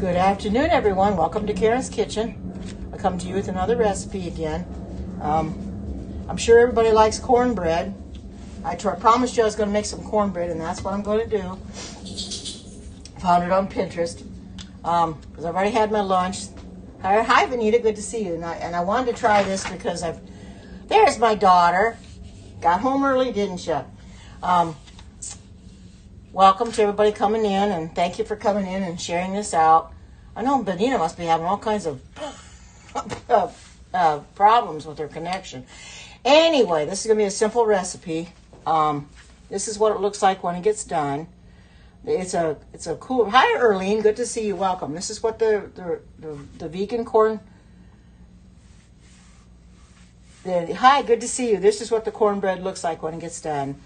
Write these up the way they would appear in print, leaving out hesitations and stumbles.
Good afternoon, everyone. Welcome to Karen's Kitchen. I come to you with another recipe again. I'm sure everybody likes cornbread. I promised you I was going to make some cornbread, and that's what I'm going to do. Found it on Pinterest because I've already had my lunch. Hi, Vanita. Good to see you. And I wanted to try this because there's my daughter. Got home early, didn't you? Welcome to everybody coming in, and thank you for coming in and sharing this out. I know Benita must be having all kinds of problems with her connection. Anyway, this is going to be a simple recipe. This is what it looks like when it gets done. It's a cool. Hi, Erlene. Good to see you. Welcome. This is what the vegan corn. Hi, good to see you. This is what the cornbread looks like when it gets done.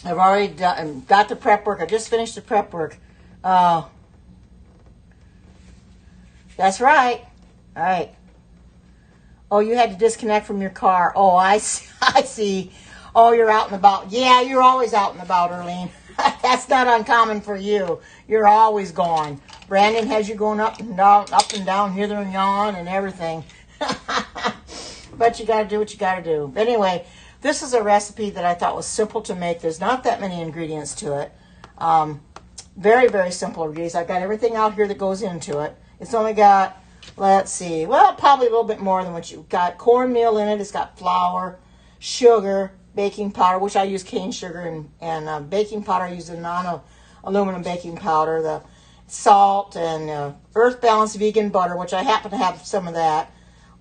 I've already got the prep work. I just finished the prep work. That's right. All right. Oh, you had to disconnect from your car. Oh, I see. Oh, you're out and about. Yeah, you're always out and about, Erlene. That's not uncommon for you. You're always gone. Brandon has you going up and down, hither and yon, and everything. But you got to do what you got to do. But anyway, this is a recipe that I thought was simple to make. There's not that many ingredients to it. Very, very simple ingredients. I've got everything out here that goes into it. It's only got, let's see, well, probably a little bit more than what you've got. Cornmeal in it. It's got flour, sugar, baking powder, which I use cane sugar, and baking powder. I use a non-aluminum baking powder, the salt, and Earth Balance vegan butter, which I happen to have some of that,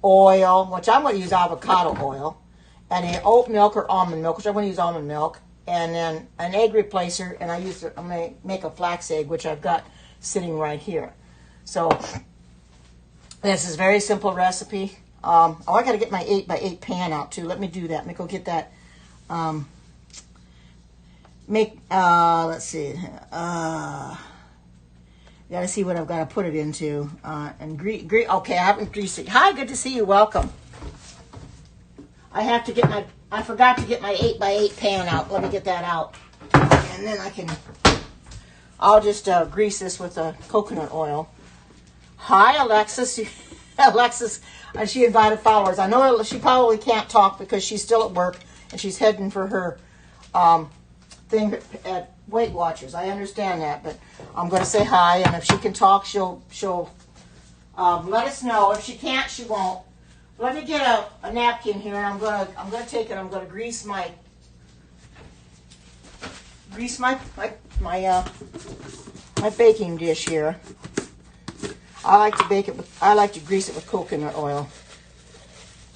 oil, which I'm going to use avocado oil, and a oat milk or almond milk, which I'm going to use almond milk, and then an egg replacer, and I'm going to make a flax egg, which I've got sitting right here. So this is a very simple recipe. I got to get my 8x8 pan out too. Let me do that. Let me go get that. Let's see. Got to see what I've got to put it into. Okay, I haven't greased it. Hi, good to see you. Welcome. I forgot to get my 8x8 pan out. Let me get that out. And then I'll just grease this with coconut oil. Hi, Alexis. Alexis, she invited followers. I know she probably can't talk because she's still at work and she's heading for her thing at Weight Watchers. I understand that, but I'm going to say hi, and if she can talk, she'll let us know. If she can't, she won't. Let me get a napkin here, and I'm gonna take it. I'm gonna grease my baking dish here. I like to grease it with coconut oil.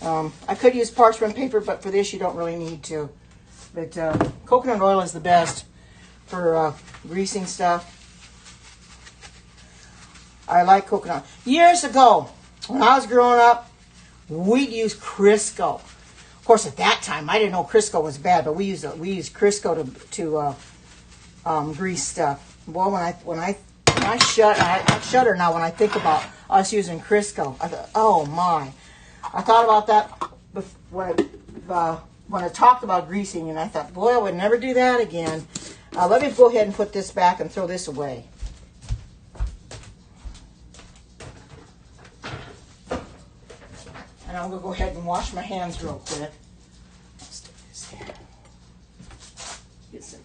I could use parchment paper, but for this you don't really need to. But coconut oil is the best for greasing stuff. I like coconut. Years ago, when I was growing up, we'd use Crisco. Of course, at that time, I didn't know Crisco was bad, but we used Crisco to grease stuff. Boy, I shudder now when I think about us using Crisco. I thought, oh my! I thought about that when I talked about greasing, and I thought, boy, I would never do that again. Let me go ahead and put this back and throw this away. And I'm going to go ahead and wash my hands real quick. Let's do this here. Get some.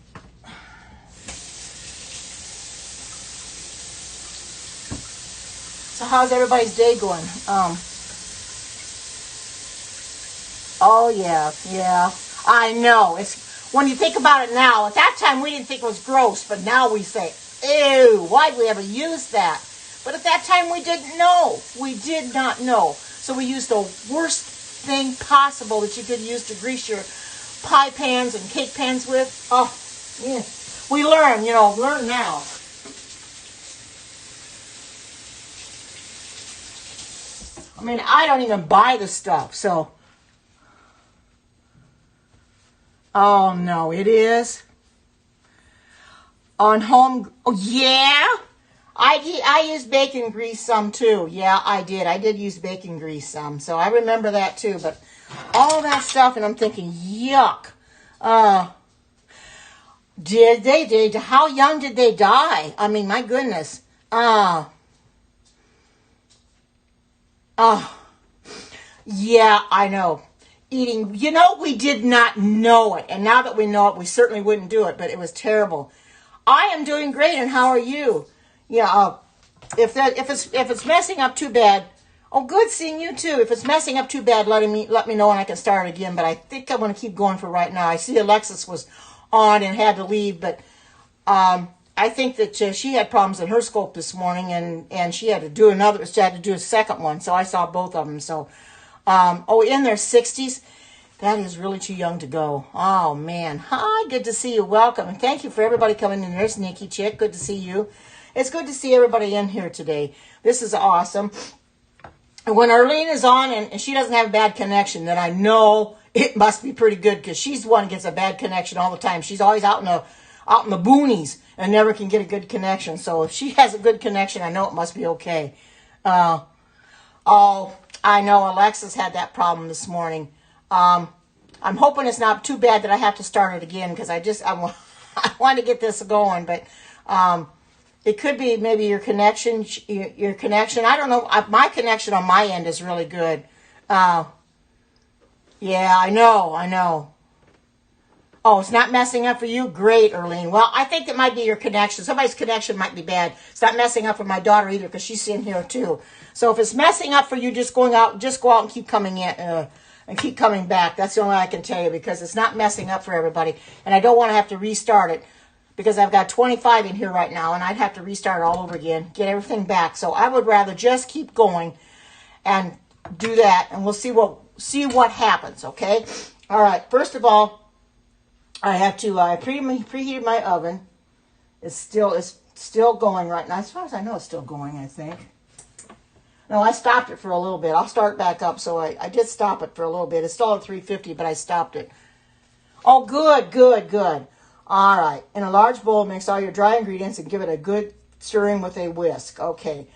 So how's everybody's day going? Oh, yeah. I know. It's when you think about it now. At that time, we didn't think it was gross, but now we say, ew, why'd we ever use that? But at that time, we didn't know. We did not know. So we used the worst thing possible that you could use to grease your pie pans and cake pans with. Oh, yeah. We learn now. I mean, I don't even buy the stuff, so. Oh, no, it is. On home, oh, yeah. I used bacon grease some too. Yeah, I did. I did use bacon grease some. So I remember that too. But all that stuff, and I'm thinking, yuck. How young did they die? I mean, my goodness. Ah, ah, yeah, I know. Eating, we did not know it. And now that we know it, we certainly wouldn't do it, but it was terrible. I am doing great, and how are you? Yeah, if it's messing up too bad, oh, good seeing you too. If it's messing up too bad, let me know and I can start again. But I think I'm going to keep going for right now. I see Alexis was on and had to leave, but I think that she had problems in her scope this morning, and she had to do another. She had to do a second one, so I saw both of them. So, in their 60s. That is really too young to go. Oh, man. Hi, good to see you. Welcome. And thank you for everybody coming in. There's Nikki Chick. Good to see you. It's good to see everybody in here today. This is awesome. And when Arlene is on and she doesn't have a bad connection, then I know it must be pretty good because she's the one who gets a bad connection all the time. She's always out in the boonies and never can get a good connection. So if she has a good connection, I know it must be okay. I know Alexis had that problem this morning. I'm hoping it's not too bad that I have to start it again because I want to get this going, but it could be maybe your connection. I don't know. My connection on my end is really good. Yeah, I know. Oh, it's not messing up for you? Great, Erlene. Well, I think it might be your connection. Somebody's connection might be bad. It's not messing up for my daughter either because she's in here too. So if it's messing up for you, just go out and keep coming in. And keep coming back. That's the only way I can tell you because it's not messing up for everybody. And I don't want to have to restart it because I've got 25 in here right now and I'd have to restart it all over again, get everything back. So I would rather just keep going and do that and we'll see what happens, okay? All right, first of all, I preheated my oven. It's still going right now. As far as I know, it's still going, I think. No, I stopped it for a little bit. I'll start back up. So I did stop it for a little bit. It's still at 350, but I stopped it. Oh, good. All right. In a large bowl, mix all your dry ingredients and give it a good stirring with a whisk. Okay.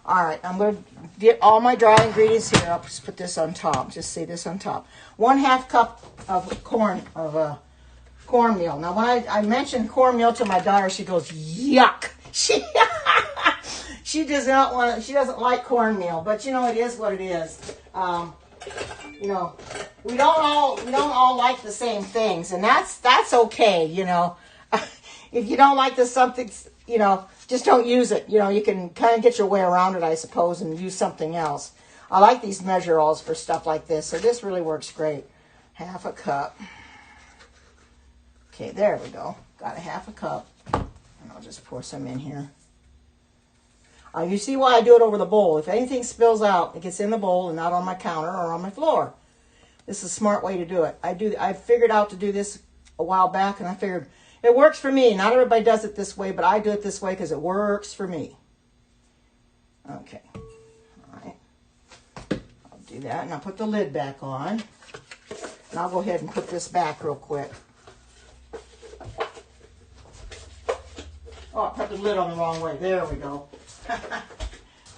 All right. I'm going to get all my dry ingredients here. I'll just put this on top. Just say this on top. 1/2 cup of cornmeal. Now, when I mentioned cornmeal to my daughter, she goes, yuck. She does not want. She doesn't like cornmeal, but it is what it is. We don't all like the same things, and that's okay. If you don't like something, just don't use it. You can kind of get your way around it, I suppose, and use something else. I like these measure-alls for stuff like this, so this really works great. 1/2 cup. Okay, there we go. Got 1/2 cup, and I'll just pour some in here. You see why I do it over the bowl. If anything spills out, it gets in the bowl and not on my counter or on my floor. This is a smart way to do it. I figured out to do this a while back, and I figured it works for me. Not everybody does it this way, but I do it this way because it works for me. Okay. All right. I'll do that, and I'll put the lid back on. And I'll go ahead and put this back real quick. Oh, I put the lid on the wrong way. There we go.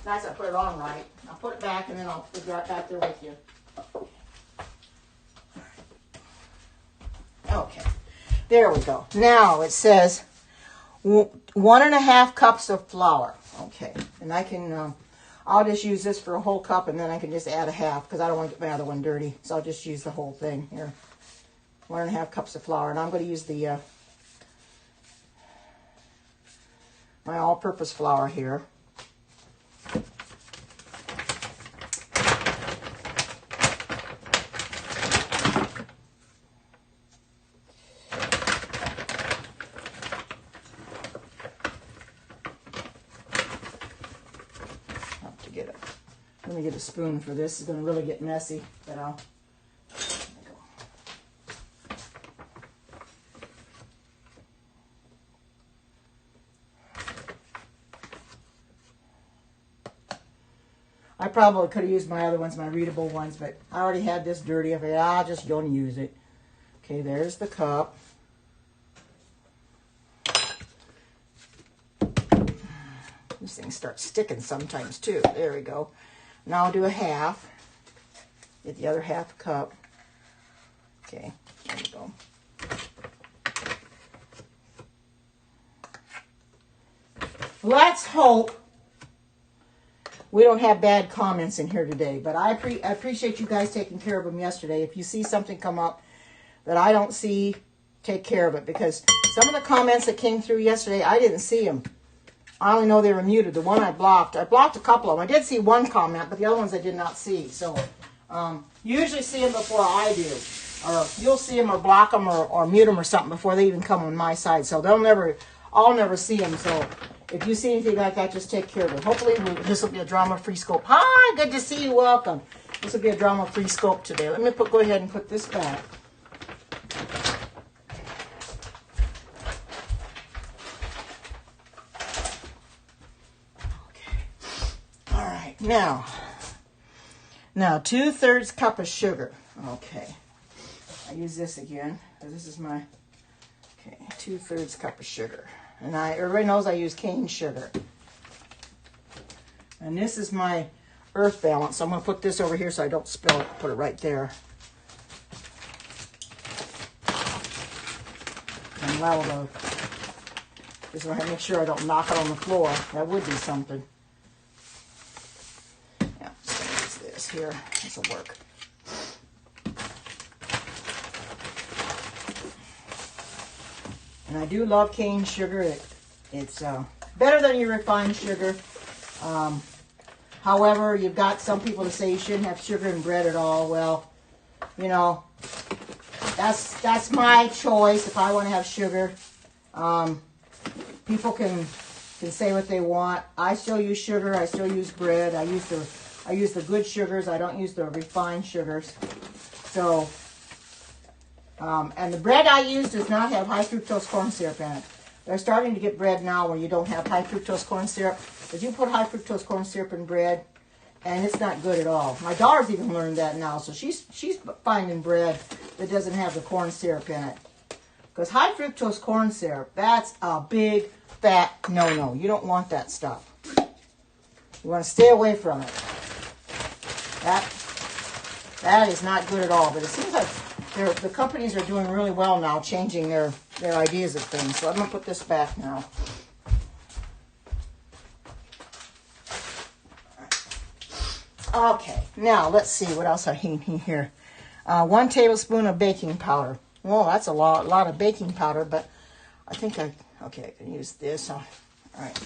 Nice, I put it on right. I'll put it back and then I'll be right back there with you. Okay, there we go. Now it says 1.5 cups of flour. Okay, and I can, I'll just use this for a whole cup and then I can just add 1/2 because I don't want to get my other one dirty. So I'll just use the whole thing here. 1.5 cups of flour, and I'm going to use the my all-purpose flour here. Let me get a spoon for this. It's going to really get messy, but I'll. I probably could have used my other ones, my readable ones, but I already had this dirty. I figured I'll just go and use it. Okay, there's the cup. This thing starts sticking sometimes too. There we go. Now I'll do 1/2. Get the other 1/2 cup. Okay, there we go. Let's hope we don't have bad comments in here today. But I appreciate you guys taking care of them yesterday. If you see something come up that I don't see, take care of it. Because some of the comments that came through yesterday, I didn't see them. I only know they were muted. The one I blocked a couple of them. I did see one comment, but the other ones I did not see. So you usually see them before I do. Or you'll see them or block them or mute them or something before they even come on my side. So I'll never see them. So if you see anything like that, just take care of it. Hopefully this will be a drama-free scope. Hi, good to see you. Welcome. This will be a drama-free scope today. Let me go ahead and put this back. Now 2/3 cup of sugar. Okay, I use this again. This is my 2/3 cup of sugar, and everybody knows I use cane sugar. And this is my earth balance. So I'm gonna put this over here so I don't spill it. Put it right there. And level just want to make sure I don't knock it on the floor. That would be something. Here, this will work. And I do love cane sugar. It's better than your refined sugar. However, you've got some people that say you shouldn't have sugar in bread at all. Well, you know, that's my choice if I want to have sugar. People can say what they want. I still use sugar. I still use bread. I use the good sugars. I don't use the refined sugars. So, and the bread I use does not have high fructose corn syrup in it. They're starting to get bread now where you don't have high fructose corn syrup. But you put high fructose corn syrup in bread, and it's not good at all. My daughter's even learned that now, so she's finding bread that doesn't have the corn syrup in it. Because high fructose corn syrup, that's a big, fat no-no. You don't want that stuff. You want to stay away from it. That is not good at all. But it seems like the companies are doing really well now, changing their ideas of things. So I'm going to put this back now. Okay, now let's see what else I need here. 1 tablespoon of baking powder. Well, that's a lot of baking powder, but I think I can use this. All right.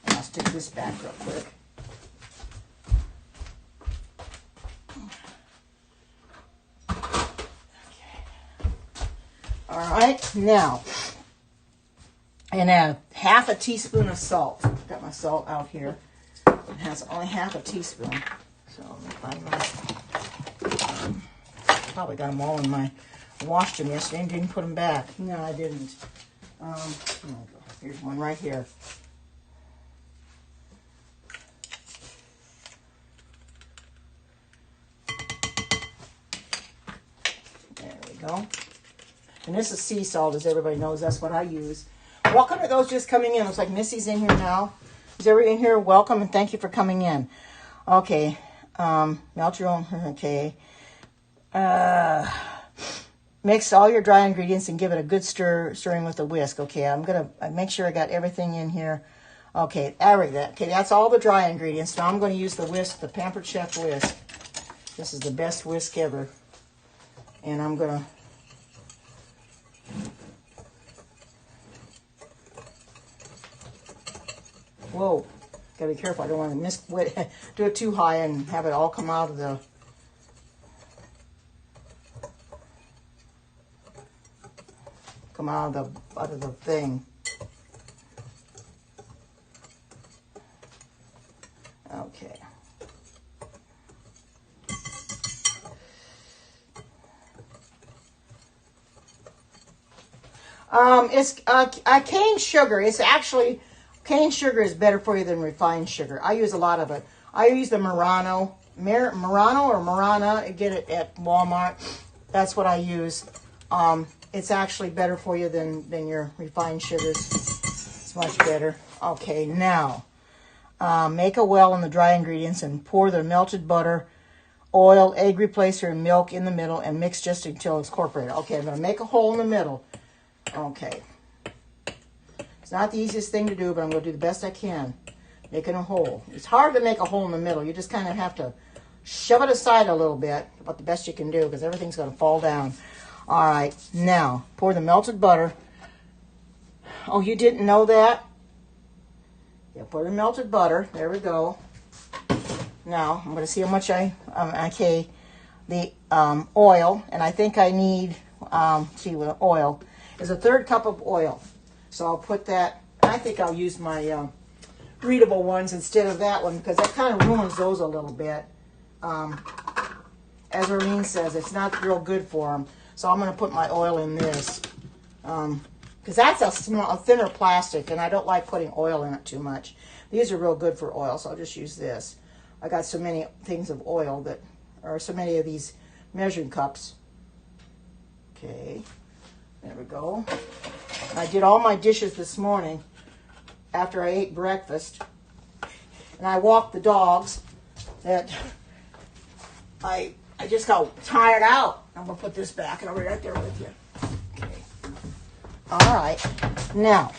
I'll stick this back real quick. All right, now, and half a teaspoon of salt. I've got my salt out here. It has only half a teaspoon. So let me find my, probably got them all in my, I washed them yesterday and didn't put them back. No, I didn't. Here's one right here. There we go. And this is sea salt, as everybody knows. That's what I use. Welcome to those just coming in. Looks like Missy's in here now. Is everybody in here? Welcome and thank you for coming in. Okay. Melt your own. Okay. Mix all your dry ingredients and give it a good stirring with a whisk. Okay, I'm going to make sure I got everything in here. Okay, okay, that's all the dry ingredients. Now I'm going to use the whisk, the Pampered Chef whisk. This is the best whisk ever. And I'm going to whoa, gotta be careful. I don't want to do it too high and have it all come out of the thing. Okay. It's cane sugar. It's actually, cane sugar is better for you than refined sugar. I use a lot of it. I use the Murano or Marana. Get it at Walmart. That's what I use. It's actually better for you than your refined sugars. It's much better. Okay, now make a well in the dry ingredients and pour the melted butter oil, egg replacer, and milk in the middle, and mix just until it's incorporated. Okay, I'm going to make a hole in the middle. Okay. It's not the easiest thing to do, but I'm going to do the best I can. Making a hole. It's hard to make a hole in the middle. You just kind of have to shove it aside a little bit, about the best you can do, because everything's going to fall down. All right, now pour the melted butter. Oh, you didn't know that? Yeah, pour the melted butter. There we go. Now I'm going to see how much the oil, and I think I need with oil is a 1/3 cup of oil. So I'll put that. I think I'll use my readable ones instead of that one, because that kind of ruins those a little bit. As Arlene says, it's not real good for them. So I'm going to put my oil in this, because that's a thinner plastic, and I don't like putting oil in it too much. These are real good for oil, so I'll just use this. I got so many things of oil that, or so many of these measuring cups. Okay, there we go. I did all my dishes this morning after I ate breakfast, and I walked the dogs. That I just got tired out. I'm gonna put this back, and I'll be right there with you. Okay. All right, now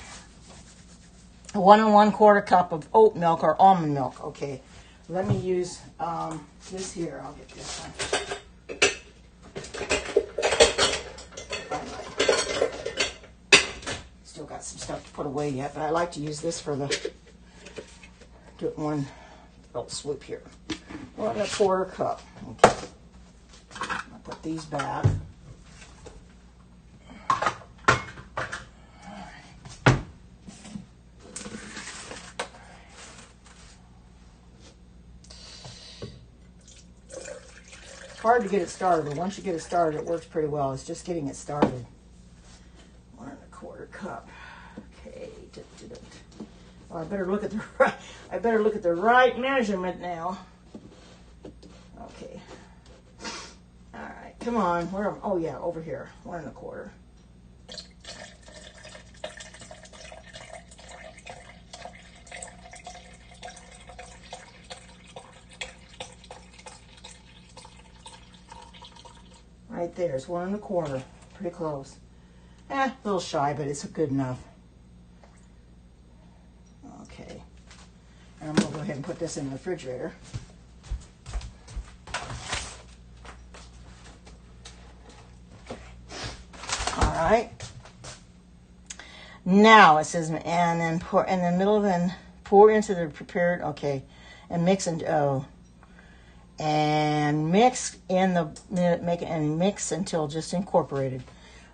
1 1/4 cup of oat milk or almond milk. Okay, let me use this here. I'll get this one. Still got some stuff to put away yet, but I like to use this for the, do it one little swoop here. 1 1/4 cup. Okay. I'll put these back. It's hard to get it started, but once you get it started, it works pretty well. It's just getting it started. 1 1/4 cup. Okay. Well, I better look at the right. I better look at the right measurement now. Okay. All right. Come on. Where? Oh yeah, over here. 1 1/4. Right there. It's 1 1/4. Pretty close. A little shy, but it's good enough. Okay. And I'm going to go ahead and put this in the refrigerator. All right. Now it says, and then pour in the middle, then pour into the prepared. Okay, and mix and mix in the mix until just incorporated.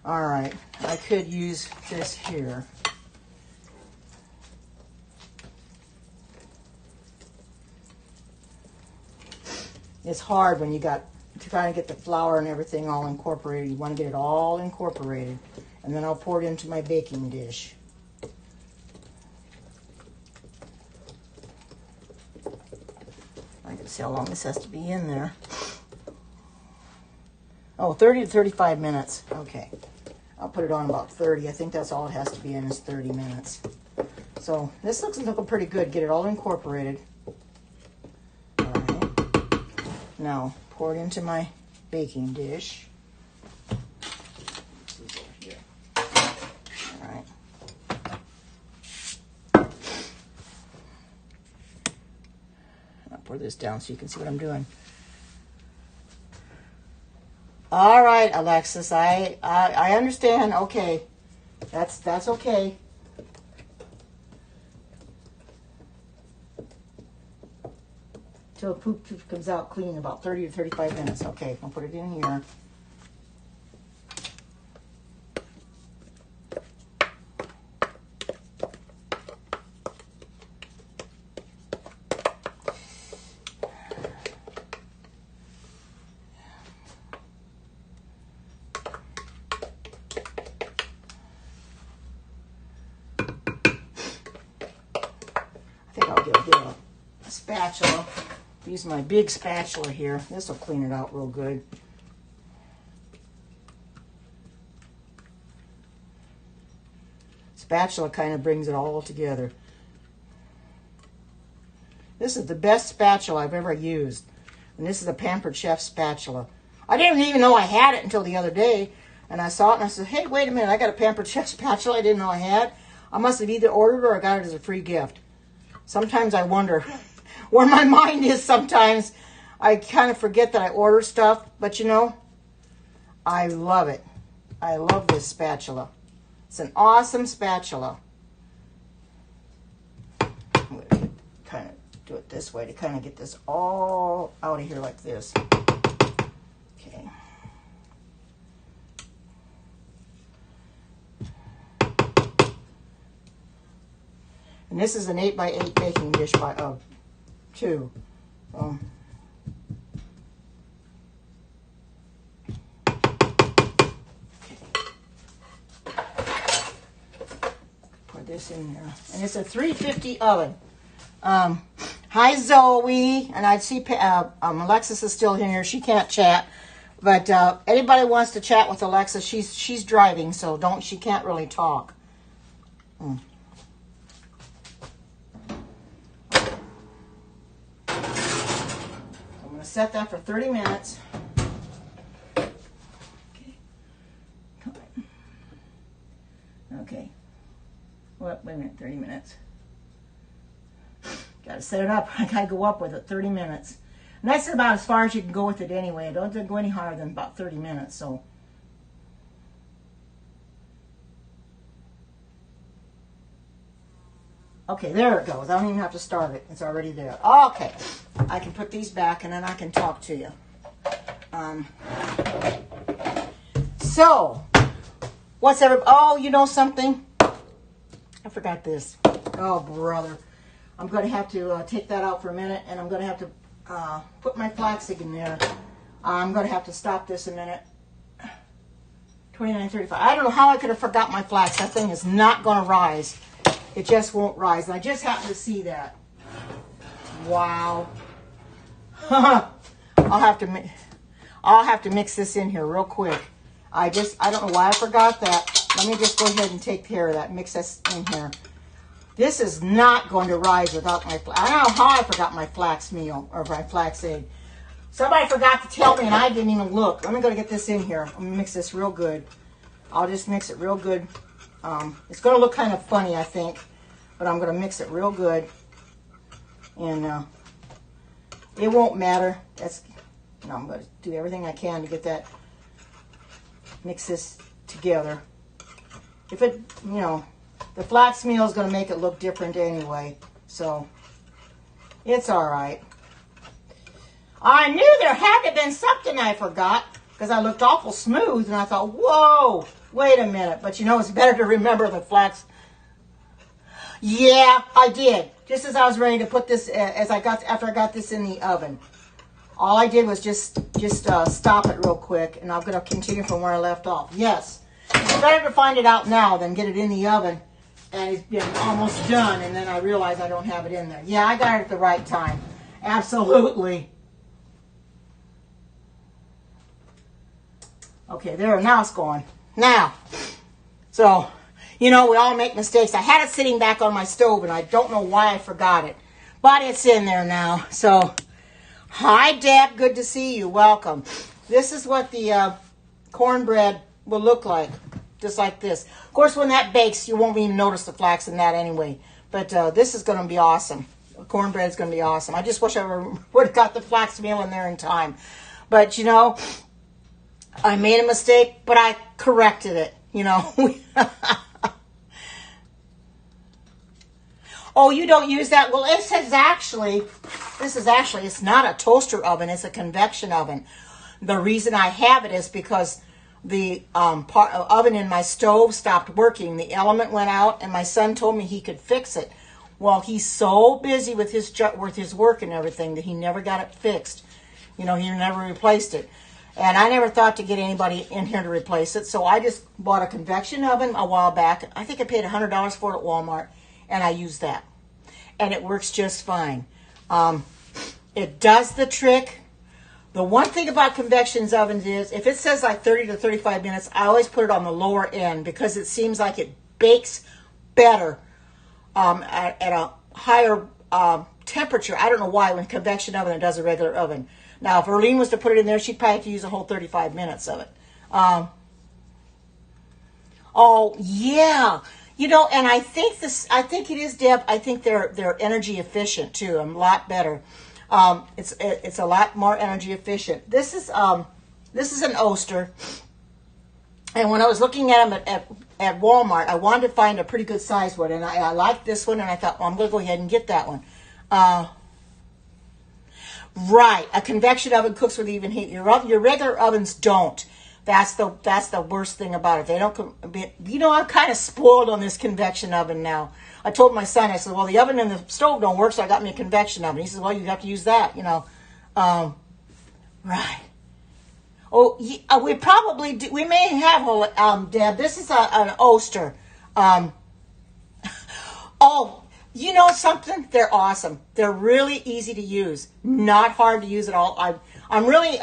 All right. I could use this here. It's hard when you trying to get the flour and everything all incorporated. You want to get it all incorporated. And then I'll pour it into my baking dish. I can see how long this has to be in there. Oh, 30 to 35 minutes. Okay. I'll put it on about 30. I think that's all it has to be in is 30 minutes. So this looks looking pretty good. Get it all incorporated. All right. Now pour it into my baking dish. All right. I'll pour this down so you can see what I'm doing. All right, Alexis, I understand. Okay, that's okay. Till the poop comes out clean, about 30 to 35 minutes. Okay, I'll put it in here. I think I'll get a spatula. Use my big spatula here. This will clean it out real good. Spatula kind of brings it all together. This is the best spatula I've ever used. And this is a Pampered Chef spatula. I didn't even know I had it until the other day. And I saw it and I said, hey, wait a minute. I got a Pampered Chef spatula I didn't know I had. I must have either ordered or I got it as a free gift. Sometimes I wonder where my mind is sometimes. I kind of forget that I order stuff. But you know, I love it. I love this spatula. It's an awesome spatula. I'm going to kind of do it this way to kind of get this all out of here like this. Okay. And this is an 8x8 baking dish by too. This in there, and it's a 350 oven. Hi Zoe, and I see Alexis is still in here. She can't chat, but anybody wants to chat with Alexa, she's driving, so she can't really talk. I'm gonna set that for 30 minutes. Okay. Well, wait a minute, 30 minutes. Got to set it up. I got to go up with it 30 minutes. And that's about as far as you can go with it anyway. Don't go any higher than about 30 minutes. So, okay, there it goes. I don't even have to start it. It's already there. Okay, I can put these back and then I can talk to you. So, what's oh, you know something? I forgot this. Oh, brother. I'm going to have to take that out for a minute, and I'm going to have to put my flaxseed in there. I'm going to have to stop this a minute. 29.35. I don't know how I could have forgot my flax. That thing is not going to rise. It just won't rise. And I just happened to see that. Wow. I'll have to mix this in here real quick. I don't know why I forgot that. Let me just go ahead and take care of that. Mix this in here. This is not going to rise without my flax. I don't know how I forgot my flax meal or my flaxseed. Somebody forgot to tell me and I didn't even look. Let me go get this in here. I'm going to mix this real good. I'll just mix it real good. It's going to look kind of funny, I think. But I'm going to mix it real good. And it won't matter. I'm going to do everything I can to get that. Mix this together. If it, the flax meal is going to make it look different anyway. So, it's all right. I knew there had to have been something I forgot because I looked awful smooth and I thought, whoa, wait a minute. But it's better to remember the flax. Yeah, I did. Just as I was ready to put this, after I got this in the oven. All I did was just stop it real quick, and I'm going to continue from where I left off. Yes, it's better to find it out now than get it in the oven, and it's been almost done, and then I realize I don't have it in there. Yeah, I got it at the right time. Absolutely. Okay, there. Now it's going. Now, so, we all make mistakes. I had it sitting back on my stove, and I don't know why I forgot it, but it's in there now. So, hi, Deb. Good to see you. Welcome. This is what the cornbread will look like, just like this. Of course, when that bakes, you won't even notice the flax in that anyway. But this is going to be awesome. Cornbread is going to be awesome. I just wish I would have got the flax meal in there in time. But, I made a mistake, but I corrected it, Oh, you don't use that? Well, this is actually, it's not a toaster oven. It's a convection oven. The reason I have it is because the oven in my stove stopped working. The element went out, and my son told me he could fix it. Well, he's so busy with his work and everything that he never got it fixed. He never replaced it. And I never thought to get anybody in here to replace it. So I just bought a convection oven a while back. I think I paid $100 for it at Walmart. And I use that. And it works just fine. It does the trick. The one thing about convection ovens is, if it says like 30 to 35 minutes, I always put it on the lower end because it seems like it bakes better at a higher temperature. I don't know why when convection oven it does a regular oven. Now, if Erlene was to put it in there, she'd probably have to use a whole 35 minutes of it. Oh yeah, you know, and I think it is, Deb. I think they're energy efficient too. A lot better. It's a lot more energy efficient. This is an Oster, and when I was looking at them at Walmart, I wanted to find a pretty good size one, and I liked this one, and I thought, well, I'm going to go ahead and get that one. Right, a convection oven cooks with even heat. Your regular ovens don't. That's the worst thing about it. They don't. You know, I'm kind of spoiled on this convection oven now. I told my son, I said, well, the oven and the stove don't work, so I got me a convection oven. He says, well, you have to use that, you know. Right. Oh, we probably do. We may have, Deb, this is an Oster. Oh, you know something? They're awesome. They're really easy to use. Not hard to use at all. I'm really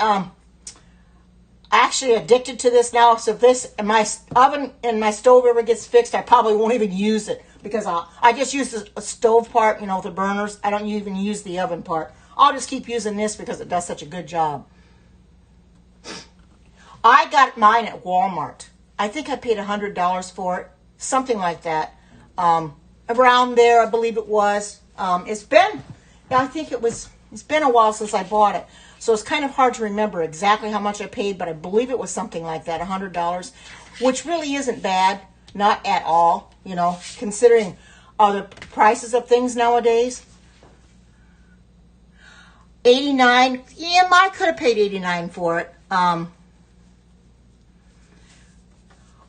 actually addicted to this now. So if this my oven and my stove ever gets fixed, I probably won't even use it because I just use the stove part, you know, the burners. I don't even use the oven part. I'll just keep using this because it does such a good job. I got mine at Walmart. I think I paid $100 for it, something like that. Around there, I believe it was. It's been a while since I bought it. So it's kind of hard to remember exactly how much I paid, but I believe it was something like that, $100, which really isn't bad, not at all, you know, considering the prices of things nowadays. 89, yeah, I could have paid 89 for it.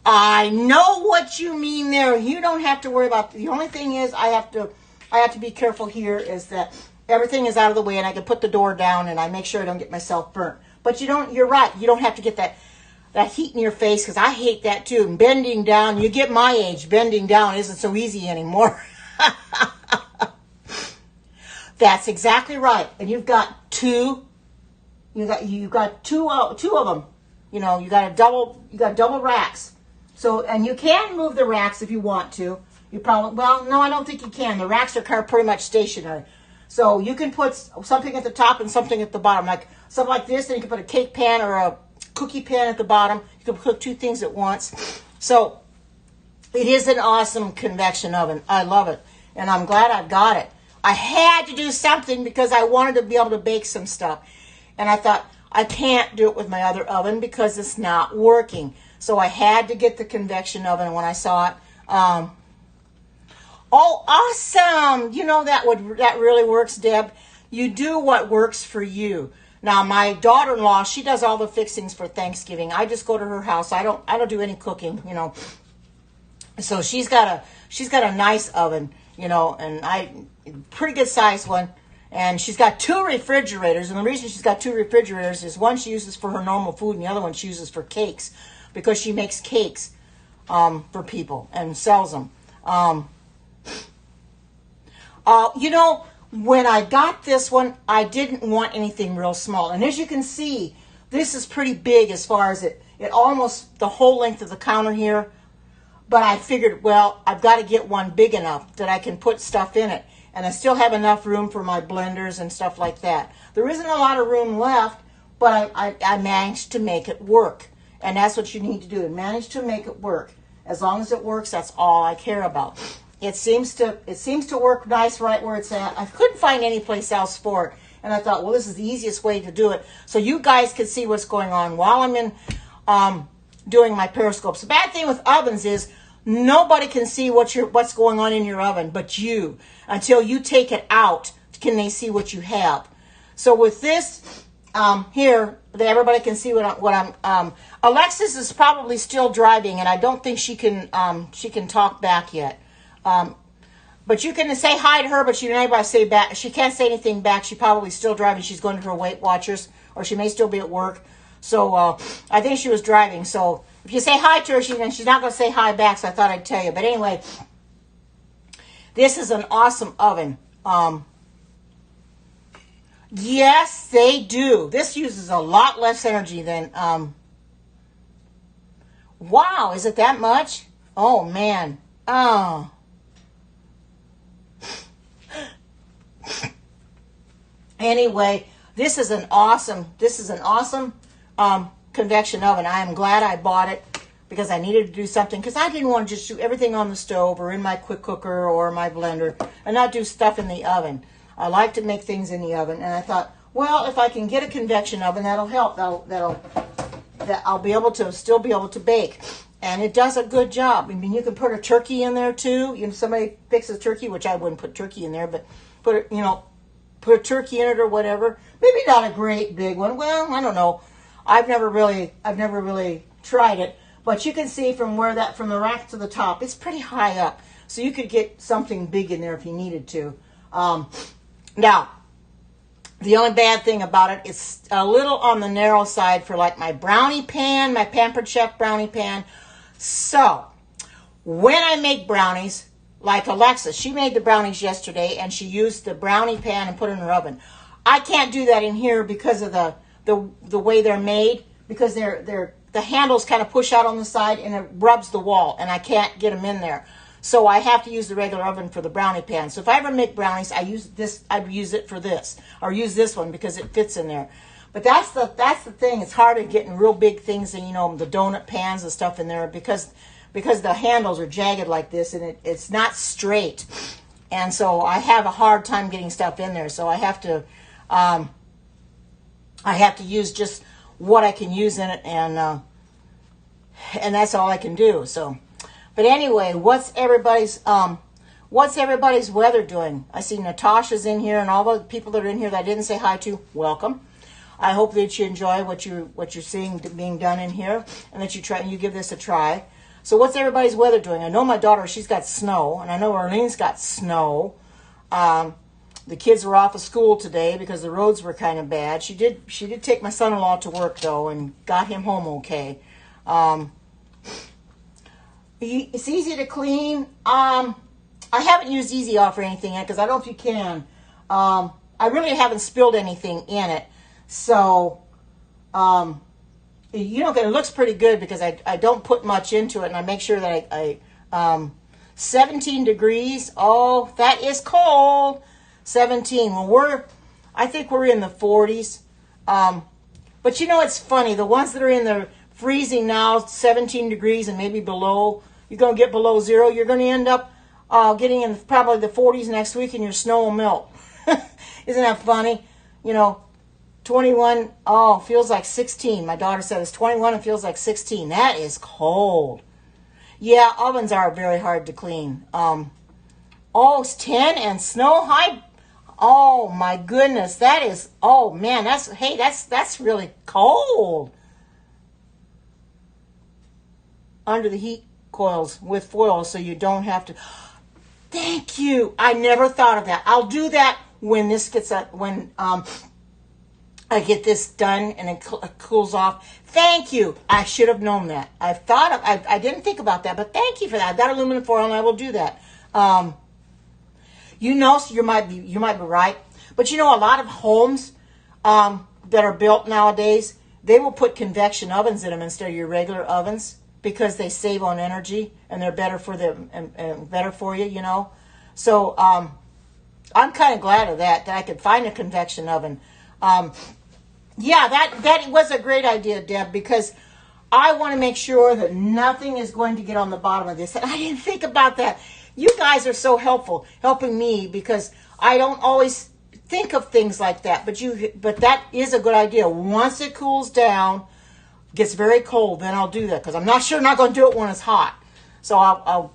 I know what you mean there. You don't have to worry about. The only thing is I have to be careful here is that everything is out of the way and I can put the door down and I make sure I don't get myself burnt. But you're right. You don't have to get that heat in your face because I hate that too. And bending down, you get my age, bending down isn't so easy anymore. That's exactly right. And you've got two. You got two of them. You know, you got double racks. So, and you can move the racks if you want to. You probably, well, no, I don't think you can. The racks are pretty much stationary. So you can put something at the top and something at the bottom. Like something like this, and you can put a cake pan or a cookie pan at the bottom. You can cook two things at once. So it is an awesome convection oven. I love it. And I'm glad I've got it. I had to do something because I wanted to be able to bake some stuff. And I thought, I can't do it with my other oven because it's not working. So I had to get the convection oven when I saw it. Oh, awesome. You know, that really works, Deb. You do what works for you. Now, my daughter-in-law, she does all the fixings for Thanksgiving. I just go to her house. I don't do any cooking, you know. So she's got a nice oven, you know, and pretty good sized one. And she's got two refrigerators. And the reason she's got two refrigerators is one she uses for her normal food and the other one she uses for cakes because she makes cakes for people and sells them. You know, when I got this one, I didn't want anything real small. And as you can see, this is pretty big as far as it almost the whole length of the counter here. But I figured, well, I've got to get one big enough that I can put stuff in it. And I still have enough room for my blenders and stuff like that. There isn't a lot of room left, but I managed to make it work. And that's what you need to do, manage to make it work. As long as it works, that's all I care about. It seems to work nice right where it's at. I couldn't find any place else for it. And I thought, well, this is the easiest way to do it. So you guys can see what's going on while I'm in doing my periscopes. The bad thing with ovens is nobody can see what's going on in your oven but you. Until you take it out, can they see what you have. So with this here, everybody can see what I'm. Alexis is probably still driving, and I don't think she can talk back yet. But you can say hi to her, but she ain't able to say back. She can't say anything back. She's probably still driving. She's going to her Weight Watchers, or she may still be at work. So I think she was driving. So if you say hi to her, she's not going to say hi back. So I thought I'd tell you. But anyway, this is an awesome oven. Yes, they do. This uses a lot less energy than. Wow, is it that much? Oh man. Oh. Anyway, this is an awesome convection oven. I am glad I bought it because I needed to do something, because I didn't want to just do everything on the stove or in my quick cooker or my blender and not do stuff in the oven. I like to make things in the oven, and I thought, well, if I can get a convection oven, that'll help. That I'll be able to still be able to bake, and it does a good job. I mean, you can put a turkey in there too. You know, somebody fixes turkey, which I wouldn't put turkey in there, but put a turkey in it or whatever. Maybe not a great big one. Well, I don't know. I've never really tried it, but you can see from the rack to the top, it's pretty high up, so you could get something big in there if you needed to. Now, the only bad thing about it is a little on the narrow side for like my brownie pan, my Pampered Chef brownie pan. So, when I make brownies, like Alexa, she made the brownies yesterday and she used the brownie pan and put it in her oven. I can't do that in here because of the way they're made, because the handles kind of push out on the side and it rubs the wall, and I can't get them in there. So I have to use the regular oven for the brownie pan. So if I ever make brownies, I'd use it for this, or use this one because it fits in there. But that's the thing. It's hard at getting real big things and, the donut pans and stuff in there because the handles are jagged like this, and it's not straight. And so I have a hard time getting stuff in there. So I have to use just what I can use in it, and that's all I can do. So, but anyway, what's everybody's weather doing? I see Natasha's in here, and all the people that are in here that I didn't say hi to, welcome. I hope that you enjoy what you're seeing being done in here, and that you give this a try. So what's everybody's weather doing? I know my daughter, she's got snow, and I know Arlene's got snow. The kids were off of school today because the roads were kind of bad. She did take my son-in-law to work though, and got him home okay. It's easy to clean. I haven't used Easy Off or anything yet because I don't know if you can. I really haven't spilled anything in it, so it looks pretty good because I don't put much into it, and I make sure that I 17 degrees. Oh, that is cold. 17. Well, I think we're in the 40s. But it's funny. The ones that are in the freezing now, 17 degrees and maybe below, you're going to get below zero. You're going to end up getting in probably the 40s next week, and your snow will melt. Isn't that funny? 21, feels like 16. My daughter said it's 21 and feels like 16. That is cold. Yeah, ovens are very hard to clean. It's 10 and snow high. Oh my goodness, that is, oh man, that's really cold. Under the heat coils with foil so you don't have to. Thank you. I never thought of that. I'll do that when this gets up, when I get this done and it cools off. Thank you. I should have known that. I didn't think about that, but thank you for that. I've got aluminum foil and I will do that. So you might be right. But a lot of homes that are built nowadays, they will put convection ovens in them instead of your regular ovens because they save on energy and they're better for them and better for you, So I'm kind of glad of that I could find a convection oven. Yeah, that was a great idea, Deb, because I want to make sure that nothing is going to get on the bottom of this. And I didn't think about that. You guys are so helpful, helping me, because I don't always think of things like that. But that is a good idea. Once it cools down, gets very cold, then I'll do that, because I'm not going to do it when it's hot. So I'll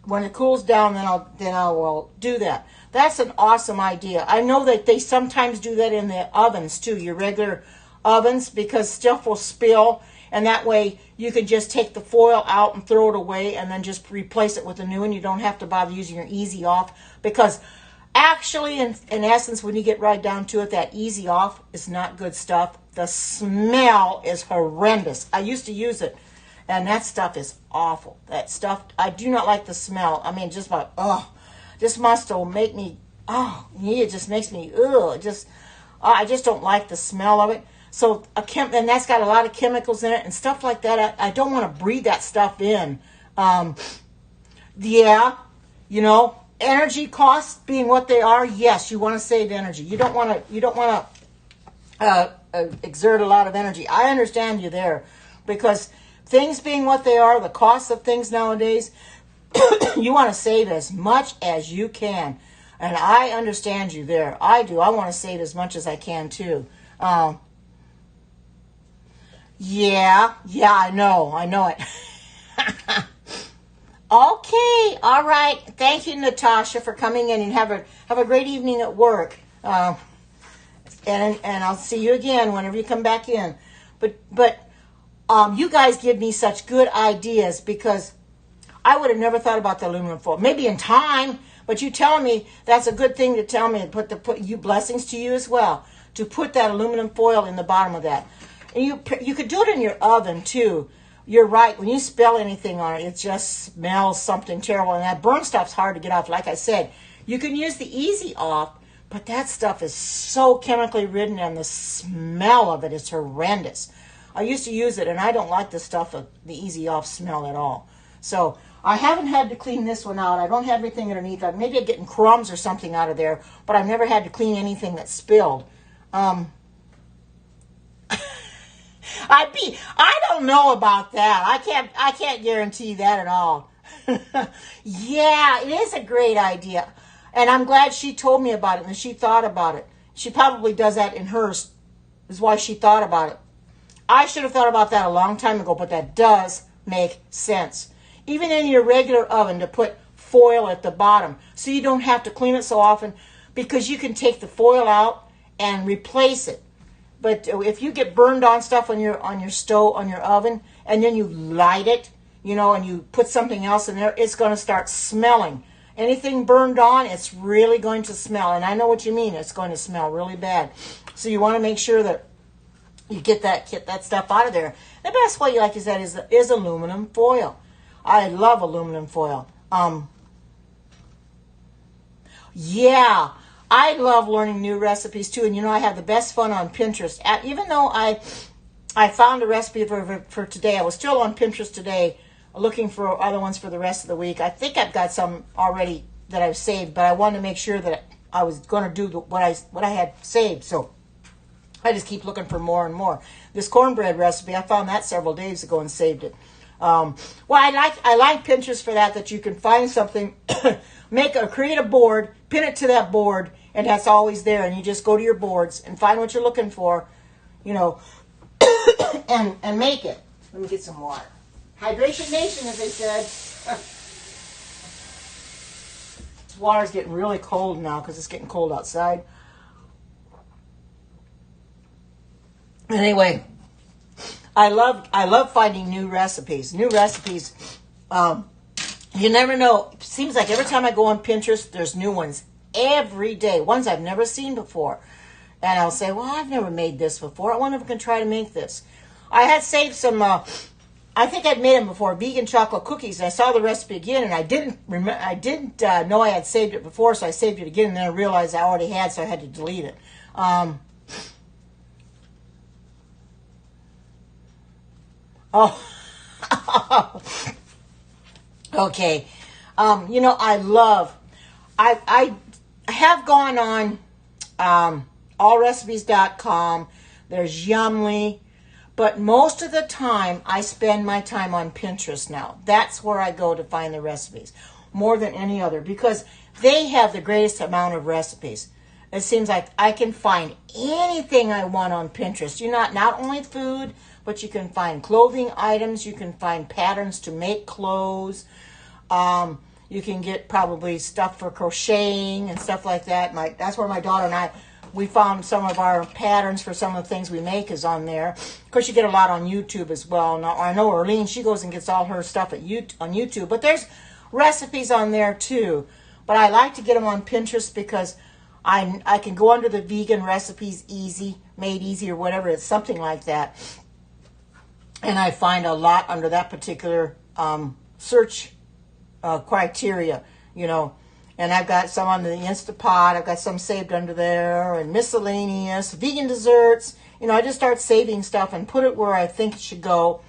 when it cools down, then I will do that. That's an awesome idea. I know that they sometimes do that in the ovens too, your regular ovens, because stuff will spill, and that way you can just take the foil out and throw it away and then just replace it with a new one. You don't have to bother using your Easy Off, because actually, in essence, when you get right down to it, that Easy Off is not good stuff. The smell is horrendous. I used to use it, and that stuff is awful. That stuff, I do not like the smell. I mean, just like, this must make me, it just makes me, I just don't like the smell of it. So, and that's got a lot of chemicals in it and stuff like that. I don't want to breathe that stuff in. energy costs being what they are, yes, you want to save energy. You don't want to exert a lot of energy. I understand you there, because things being what they are, the cost of things nowadays, you want to save as much as you can. And I understand you there. I do. I want to save as much as I can too. Yeah, I know it. Okay, all right. Thank you, Natasha, for coming in, and have a great evening at work. And I'll see you again whenever you come back in. But you guys give me such good ideas, because I would have never thought about the aluminum foil. Maybe in time, but you telling me that's a good thing to tell me, and put you, blessings to you as well, to put that aluminum foil in the bottom of that. And you could do it in your oven too. You're right. When you spill anything on it, it just smells something terrible. And that burn stuff's hard to get off. Like I said, you can use the easy off, but that stuff is so chemically ridden, and the smell of it is horrendous. I used to use it, and I don't like the stuff of the easy off smell at all. So I haven't had to clean this one out. I don't have everything underneath. Maybe I'm getting crumbs or something out of there, but I've never had to clean anything that's spilled. I don't know about that. I can't guarantee that at all. Yeah, it is a great idea. And I'm glad she told me about it and she thought about it. She probably does that in hers, is why she thought about it. I should have thought about that a long time ago, but that does make sense. Even in your regular oven, to put foil at the bottom, so you don't have to clean it so often, because you can take the foil out and replace it. But if you get burned on stuff on your stove, on your oven, and then you light it, and you put something else in there, it's going to start smelling. Anything burned on, it's really going to smell. And I know what you mean. It's going to smell really bad. So you want to make sure that you get that stuff out of there. The best way, like you said, is aluminum foil. I love aluminum foil. Yeah, I love learning new recipes too. And I have the best fun on Pinterest. Even though I found a recipe for today, I was still on Pinterest today looking for other ones for the rest of the week. I think I've got some already that I've saved, but I wanted to make sure that I was going to do what I had saved. So I just keep looking for more and more. This cornbread recipe, I found that several days ago and saved it. Well, I like Pinterest for that you can find something, create a board, pin it to that board, and that's always there. And you just go to your boards and find what you're looking for, and make it. Let me get some water. Hydration Nation, as they said. This water's getting really cold now because it's getting cold outside. Anyway, I love finding new recipes. You never know. It seems like every time I go on Pinterest, there's new ones every day. Ones I've never seen before. And I'll say, well, I've never made this before. I wonder if I can try to make this. I had saved some, I think I'd made them before, vegan chocolate cookies. And I saw the recipe again, and I didn't know I had saved it before, so I saved it again, and then I realized I already had, so I had to delete it. Okay. I have gone on allrecipes.com. There's Yumly. But most of the time, I spend my time on Pinterest now. That's where I go to find the recipes, more than any other, because they have the greatest amount of recipes. It seems like I can find anything I want on Pinterest. Not only food, but you can find clothing items. You can find patterns to make clothes. You can get probably stuff for crocheting and stuff like that. That's where my daughter and we found some of our patterns for some of the things we make is on there. Of course, you get a lot on YouTube as well. Now, I know Arlene, she goes and gets all her stuff on YouTube. But there's recipes on there too. But I like to get them on Pinterest because I can go under the vegan recipes made easy or whatever. It's something like that. And I find a lot under that particular search criteria, And I've got some on the Instapot. I've got some saved under there, and miscellaneous, vegan desserts. I just start saving stuff and put it where I think it should go.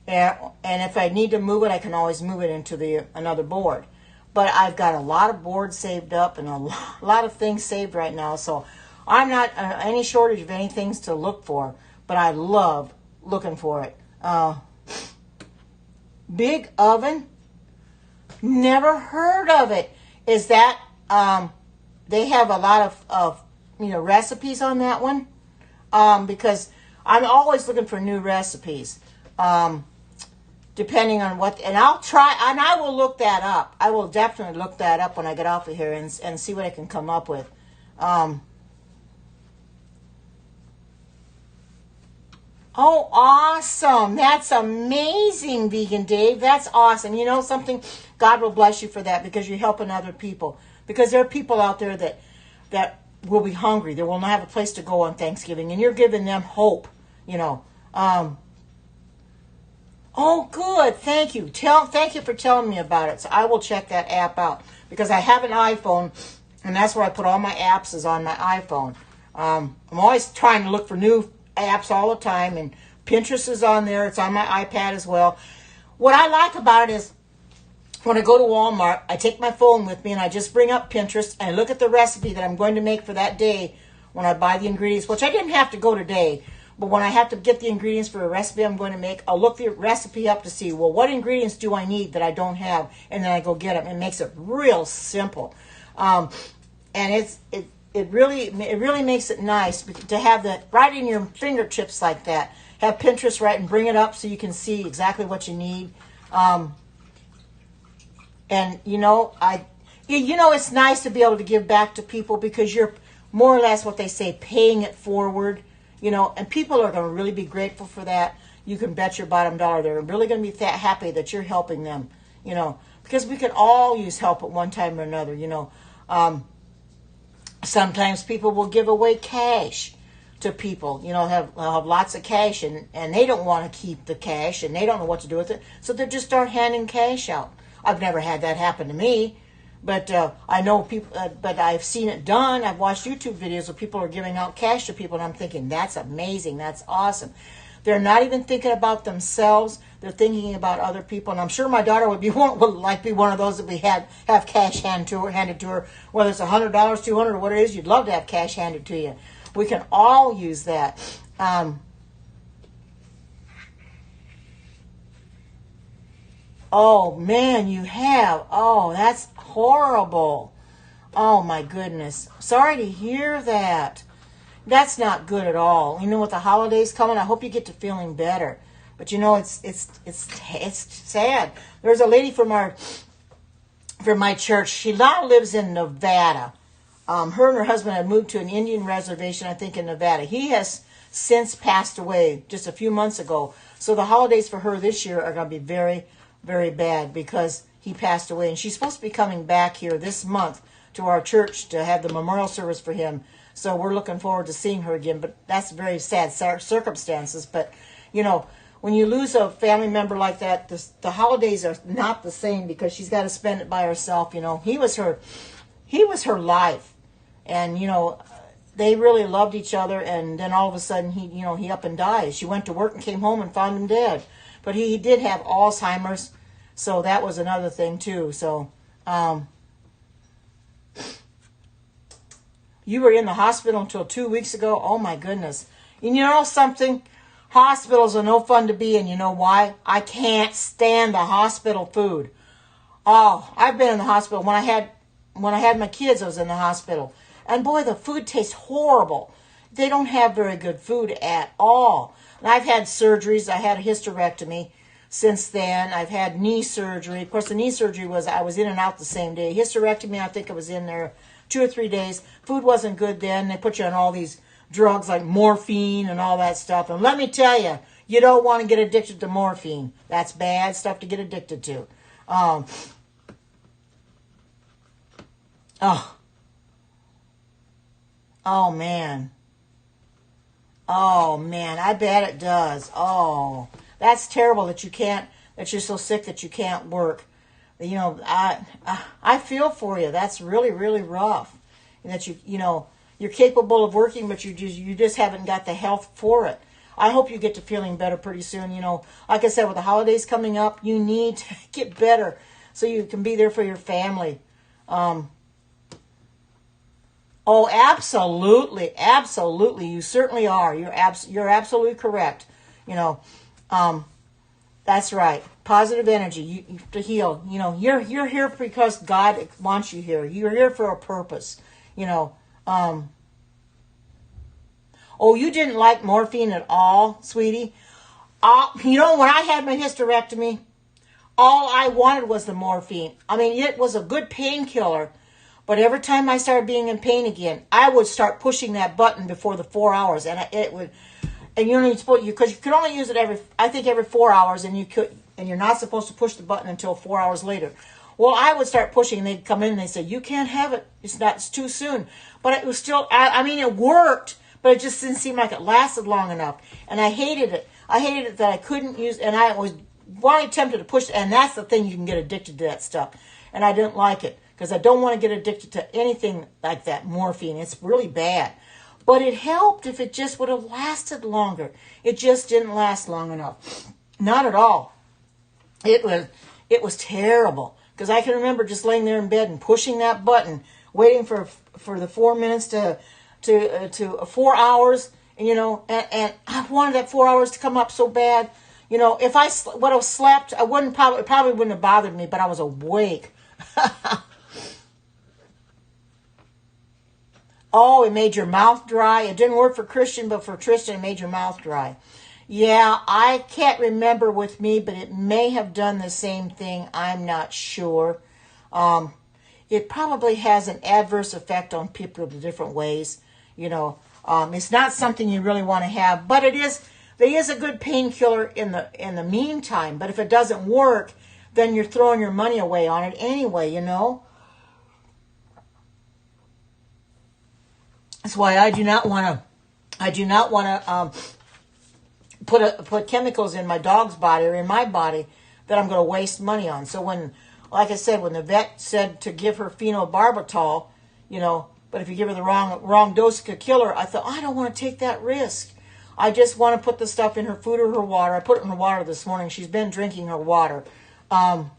And if I need to move it, I can always move it into another board. but I've got a lot of boards saved up and a lot of things saved right now. So I'm not any shortage of any things to look for, but I love looking for it. Big oven, never heard of it. Is that they have a lot of recipes on that one? Because I'm always looking for new recipes. Depending on what, and I'll try, and I will look that up. I will definitely look that up when I get off of here and see what I can come up with. Oh, awesome. That's amazing, Vegan Dave. That's awesome. You know something? God will bless you for that because you're helping other people. Because there are people out there that will be hungry. They will not have a place to go on Thanksgiving. And you're giving them hope, Oh, good. Thank you. Thank you for telling me about it. So I will check that app out because I have an iPhone, and that's where I put all my apps is on my iPhone. I'm always trying to look for new apps all the time, and Pinterest is on there. It's on my iPad as well. What I like about it is when I go to Walmart, I take my phone with me and I just bring up Pinterest and I look at the recipe that I'm going to make for that day when I buy the ingredients, which I didn't have to go today. But when I have to get the ingredients for a recipe I'm going to make, I'll look the recipe up to see, well, what ingredients do I need that I don't have? And then I go get them. It makes it real simple. And it really makes it nice to have that right in your fingertips like that. Have Pinterest right and bring it up so you can see exactly what you need. And it's nice to be able to give back to people because you're more or less what they say, paying it forward. And people are going to really be grateful for that. You can bet your bottom dollar they're really going to be happy that you're helping them, because we can all use help at one time or another, Sometimes people will give away cash to people, have lots of cash and they don't want to keep the cash and they don't know what to do with it. So they just start handing cash out. I've never had that happen to me. But I know people, but I've seen it done. I've watched YouTube videos where people are giving out cash to people, and I'm thinking, that's amazing. That's awesome. They're not even thinking about themselves. They're thinking about other people. And I'm sure my daughter would be one of those that we have cash handed to her, whether it's $100, $200, or what it is. You'd love to have cash handed to you. We can all use that. Oh, man, you have. Oh, that's horrible. Oh, my goodness. Sorry to hear that. That's not good at all. With the holidays coming, I hope you get to feeling better. But, it's sad. There's a lady from my church. She now lives in Nevada. Her and her husband had moved to an Indian reservation, I think, in Nevada. He has since passed away just a few months ago. So the holidays for her this year are going to be very, very bad because he passed away. And she's supposed to be coming back here this month to our church to have the memorial service for him. So we're looking forward to seeing her again. But that's very sad circumstances. But, when you lose a family member like that, the holidays are not the same because she's got to spend it by herself. He was her life. And, they really loved each other. And then all of a sudden, he up and died. She went to work and came home and found him dead. But he did have Alzheimer's. So that was another thing, too. So, you were in the hospital until 2 weeks ago. Oh, my goodness. And you know something? Hospitals are no fun to be in. You know why? I can't stand the hospital food. Oh, I've been in the hospital. When I had my kids, I was in the hospital. And boy, the food tastes horrible. They don't have very good food at all. And I've had surgeries. I had a hysterectomy since then. I've had knee surgery. Of course, the knee surgery I was in and out the same day. Hysterectomy, I think I was in there 2 or 3 days. Food wasn't good then. They put you on all these drugs like morphine and all that stuff. And let me tell you, you don't want to get addicted to morphine. That's bad stuff to get addicted to. Oh, man. Oh, man. I bet it does. Oh, that's terrible that you're so sick that you can't work. I feel for you. That's really, really rough. And that you're capable of working, but you just haven't got the health for it. I hope you get to feeling better pretty soon. Like I said, with the holidays coming up, you need to get better so you can be there for your family. Oh, absolutely, absolutely. You certainly are. You're absolutely correct. You know, that's right. Positive energy. You to heal. You know, you're here because God wants you here. You're here for a purpose. You know. Oh, you didn't like morphine at all, sweetie? You know, when I had my hysterectomy, all I wanted was the morphine. I mean, it was a good painkiller. But every time I started being in pain again, I would start pushing that button before the 4 hours, and it would. And you're not supposed because you could only use it every 4 hours, and you're not supposed to push the button until 4 hours later. Well, I would start pushing, and they'd come in and they'd say, "You can't have it. It's too soon." But it was still. I mean, it worked, but it just didn't seem like it lasted long enough, and I hated it. I hated it that I couldn't use, and I was really tempted to push, and that's the thing, you can get addicted to that stuff, and I didn't like it. Because I don't want to get addicted to anything like that morphine. It's really bad. But it helped if it just would have lasted longer. It just didn't last long enough. Not at all. It was terrible. Because I can remember just laying there in bed and pushing that button, waiting for the 4 minutes to 4 hours. And, you know, and I wanted that 4 hours to come up so bad. You know, if I would have slept, it probably wouldn't have bothered me, but I was awake. Oh, it made your mouth dry. It didn't work for Christian, but for Tristan, it made your mouth dry. Yeah, I can't remember with me, but it may have done the same thing. I'm not sure. It probably has an adverse effect on people in different ways. You know, it's not something you really want to have, but there is a good painkiller in the meantime. But if it doesn't work, then you're throwing your money away on it anyway, you know. That's why I do not want to put chemicals in my dog's body or in my body that I'm going to waste money on. So like I said, when the vet said to give her phenobarbital, you know, but if you give her the wrong dose, it could kill her, I thought, I don't want to take that risk. I just want to put the stuff in her food or her water. I put it in her water this morning. She's been drinking her water. Oh,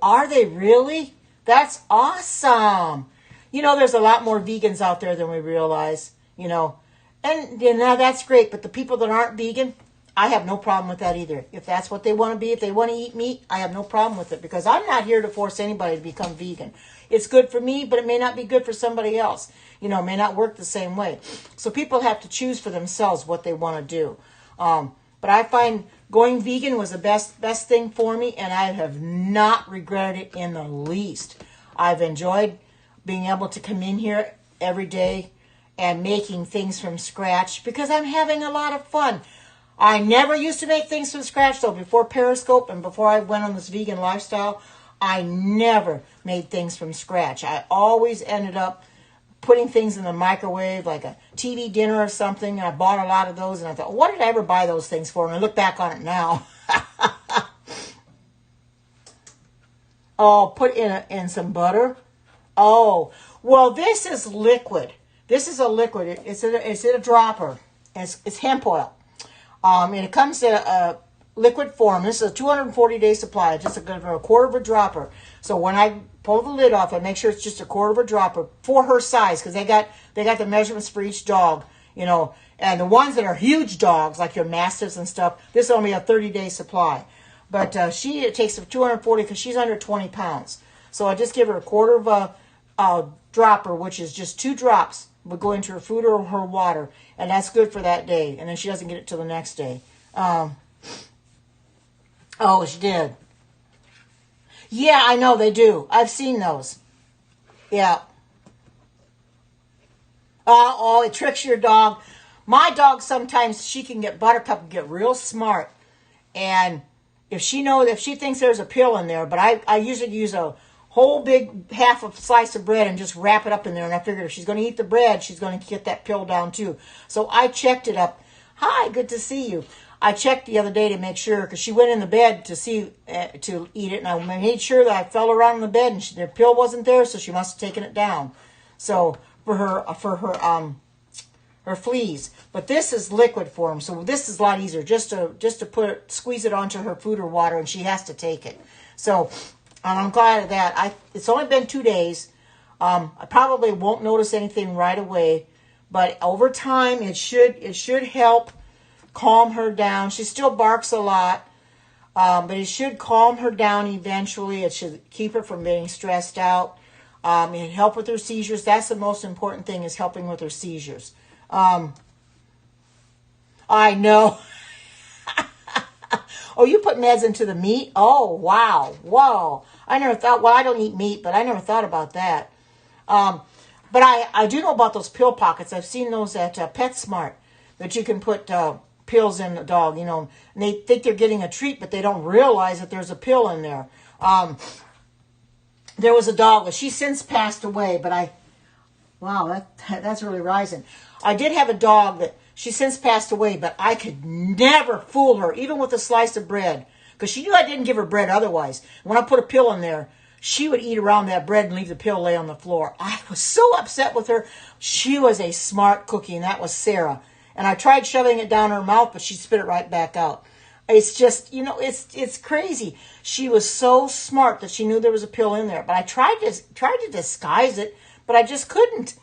are they really? That's awesome. You know, there's a lot more vegans out there than we realize, you know. And now that's great, but the people that aren't vegan, I have no problem with that either. If that's what they want to be, if they want to eat meat, I have no problem with it because I'm not here to force anybody to become vegan. It's good for me, but it may not be good for somebody else. You know, it may not work the same way. So people have to choose for themselves what they want to do. But I find going vegan was the best thing for me, and I have not regretted it in the least. I've enjoyed being able to come in here every day and making things from scratch because I'm having a lot of fun. I never used to make things from scratch, though. Before Periscope and before I went on this vegan lifestyle, I never made things from scratch. I always ended up putting things in the microwave, like a TV dinner or something. And I bought a lot of those, and I thought, what did I ever buy those things for? And I look back on it now. Oh, put in some butter. Oh, well, this is liquid. This is a liquid. It's in a dropper. It's hemp oil. And it comes in a liquid form. This is a 240-day supply. It's just a quarter of a dropper. So when I pull the lid off, I make sure it's just a quarter of a dropper for her size because they got the measurements for each dog, you know. And the ones that are huge dogs, like your mastiffs and stuff, this is only a 30-day supply. But it takes 240 because she's under 20 pounds. So I just give her a quarter of a dropper, which is just 2 drops, would go into her food or her water, and that's good for that day. And then she doesn't get it till the next day. Oh, she did. Yeah, I know they do. I've seen those. Yeah. Oh, it tricks your dog. My dog sometimes she can get Buttercup and get real smart, and if she thinks there's a pill in there, but I usually use a whole big half a slice of bread and just wrap it up in there. And I figured if she's going to eat the bread, she's going to get that pill down too. So I checked it up. Hi, good to see you. I checked the other day to make sure because she went in the bed to eat it, and I made sure that I felt around in the bed and the pill wasn't there, so she must have taken it down. So for her or fleas. But this is liquid form, so this is a lot easier. Just to squeeze it onto her food or water, and she has to take it. So I'm glad of that. It's only been 2 days. I probably won't notice anything right away, but over time it should help calm her down. She still barks a lot, but it should calm her down eventually. It should keep her from being stressed out. It help with her seizures. That's the most important thing, is helping with her seizures. I know. Oh, you put meds into the meat? Oh, wow. Whoa. I never thought, well, I don't eat meat, but I never thought about that. But I do know about those pill pockets. I've seen those at PetSmart, that you can put pills in the dog, you know, and they think they're getting a treat, but they don't realize that there's a pill in there. There was a dog, but she's since passed away, but wow, that's really rising. I did have a dog that she's since passed away, but I could never fool her, even with a slice of bread, because she knew I didn't give her bread otherwise. When I put a pill in there, she would eat around that bread and leave the pill lay on the floor. I was so upset with her. She was a smart cookie, and that was Sarah. And I tried shoving it down her mouth, but she spit it right back out. It's just, you know, it's crazy. She was so smart that she knew there was a pill in there. But I tried to disguise it, but I just couldn't.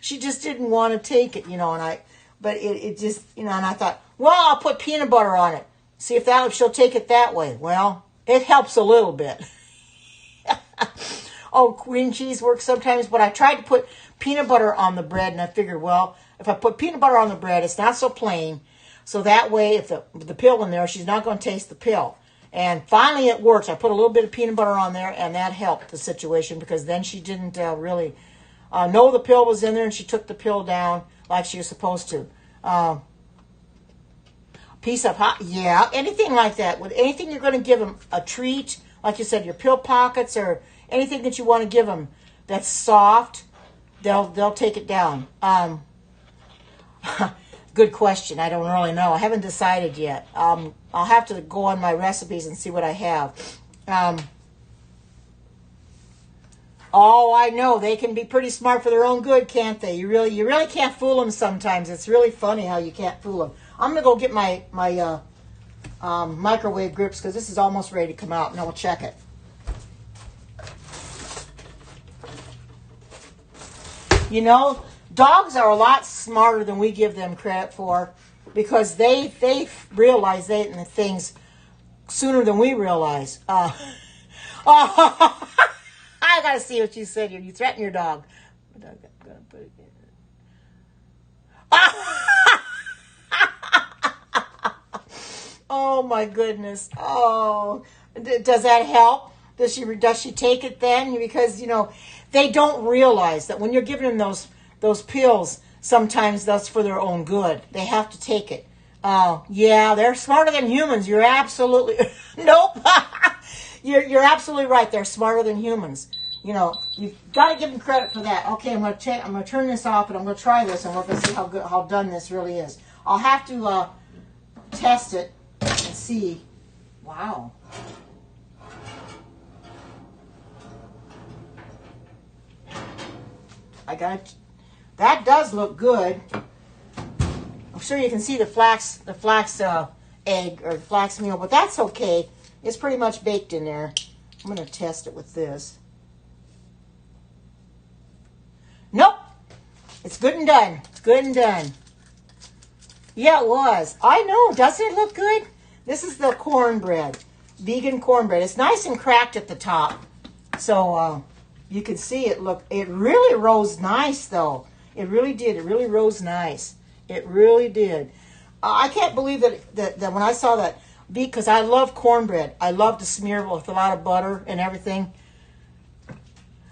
She just didn't want to take it, you know. But it just, you know. And I thought, well, I'll put peanut butter on it. See if she'll take it that way. Well, it helps a little bit. Oh, cream cheese works sometimes, but I tried to put peanut butter on the bread, and I figured, well, if I put peanut butter on the bread, it's not so plain. So that way, if the pill in there, she's not going to taste the pill. And finally, it works. I put a little bit of peanut butter on there, and that helped the situation, because then she didn't really know the pill was in there, and she took the pill down like she was supposed to. Piece of hot, yeah, anything like that. With anything you're going to give them a treat, like you said, your pill pockets or anything that you want to give them that's soft, they'll take it down. Good question. I don't really know. I haven't decided yet. I'll have to go on my recipes and see what I have. Oh, I know. They can be pretty smart for their own good, can't they? You really can't fool them sometimes. It's really funny how you can't fool them. I'm going to go get my microwave grips, because this is almost ready to come out, and then we'll check it. You know, dogs are a lot smarter than we give them credit for, because they realize things sooner than we realize. I got to see what you said here. You threaten your dog. Oh my goodness. Oh, does that help? Does she take it then? Because, you know, they don't realize that when you're giving them those pills, sometimes that's for their own good. They have to take it. Yeah, they're smarter than humans. You're absolutely nope. You're absolutely right. They're smarter than humans. You know, you've got to give them credit for that. Okay, I'm gonna turn this off, and I'm gonna try this, and we're gonna see how done this really is. I'll have to test it and see. Wow. That does look good. I'm sure you can see the flax egg or flax meal, but that's okay. It's pretty much baked in there. I'm going to test it with this. Nope. It's good and done. It's good and done. Yeah, it was. I know. Doesn't it look good? This is the cornbread. Vegan cornbread. It's nice and cracked at the top. So, you can see it. Look, it really rose nice, though. It really did. It really rose nice. It really did. I can't believe that when I saw that, because I love cornbread. I love to smear with a lot of butter and everything.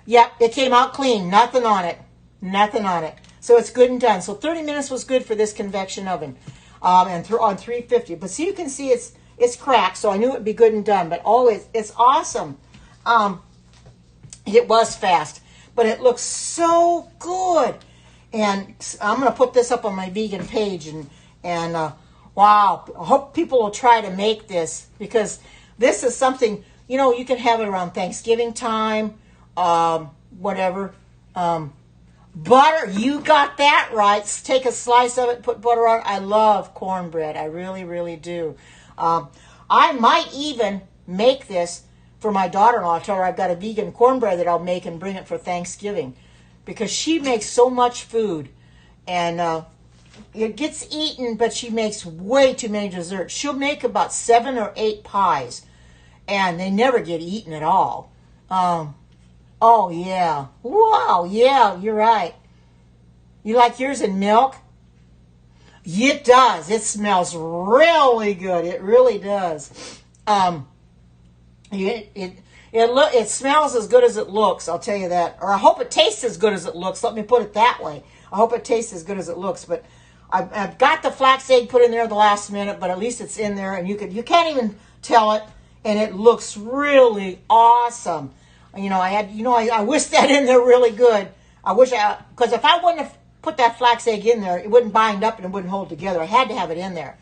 Yep, it came out clean. Nothing on it. Nothing on it. So it's good and done. So 30 minutes was good for this convection oven, and on 350. But see, you can see it's cracked, so I knew it'd be good and done. But always, it's awesome. It was fast, but it looks so good. And I'm going to put this up on my vegan page, and wow, I hope people will try to make this, because this is something, you know, you can have it around Thanksgiving time, whatever. Butter, you got that right. Take a slice of it, put butter on it. I love cornbread. I really, really do. I might even make this for my daughter-in-law. I tell her I've got a vegan cornbread that I'll make and bring it for Thanksgiving, because she makes so much food, and it gets eaten, but she makes way too many desserts. She'll make about 7 or 8 pies, and they never get eaten at all. Oh, yeah. Wow, yeah, you're right. You like yours in milk? It does. It smells really good. It really does. It smells as good as it looks, I'll tell you that. Or I hope it tastes as good as it looks. Let me put it that way. I hope it tastes as good as it looks. But I've got the flax egg put in there at the last minute, but at least it's in there, and you can't even tell it, and it looks really awesome. I whisked that in there really good. Because if I wouldn't have put that flax egg in there, it wouldn't bind up and it wouldn't hold together. I had to have it in there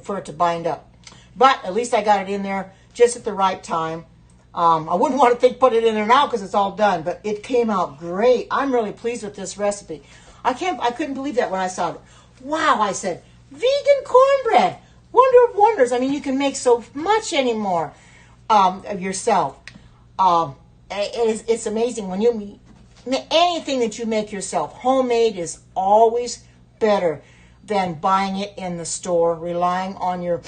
for it to bind up. But at least I got it in there just at the right time. I wouldn't want to put it in there now because it's all done, but it came out great. I'm really pleased with this recipe. I couldn't believe that when I saw it. Wow, I said, vegan cornbread, wonder of wonders. I mean, you can make so much anymore of yourself. It's amazing when you anything that you make yourself. Homemade is always better than buying it in the store, relying on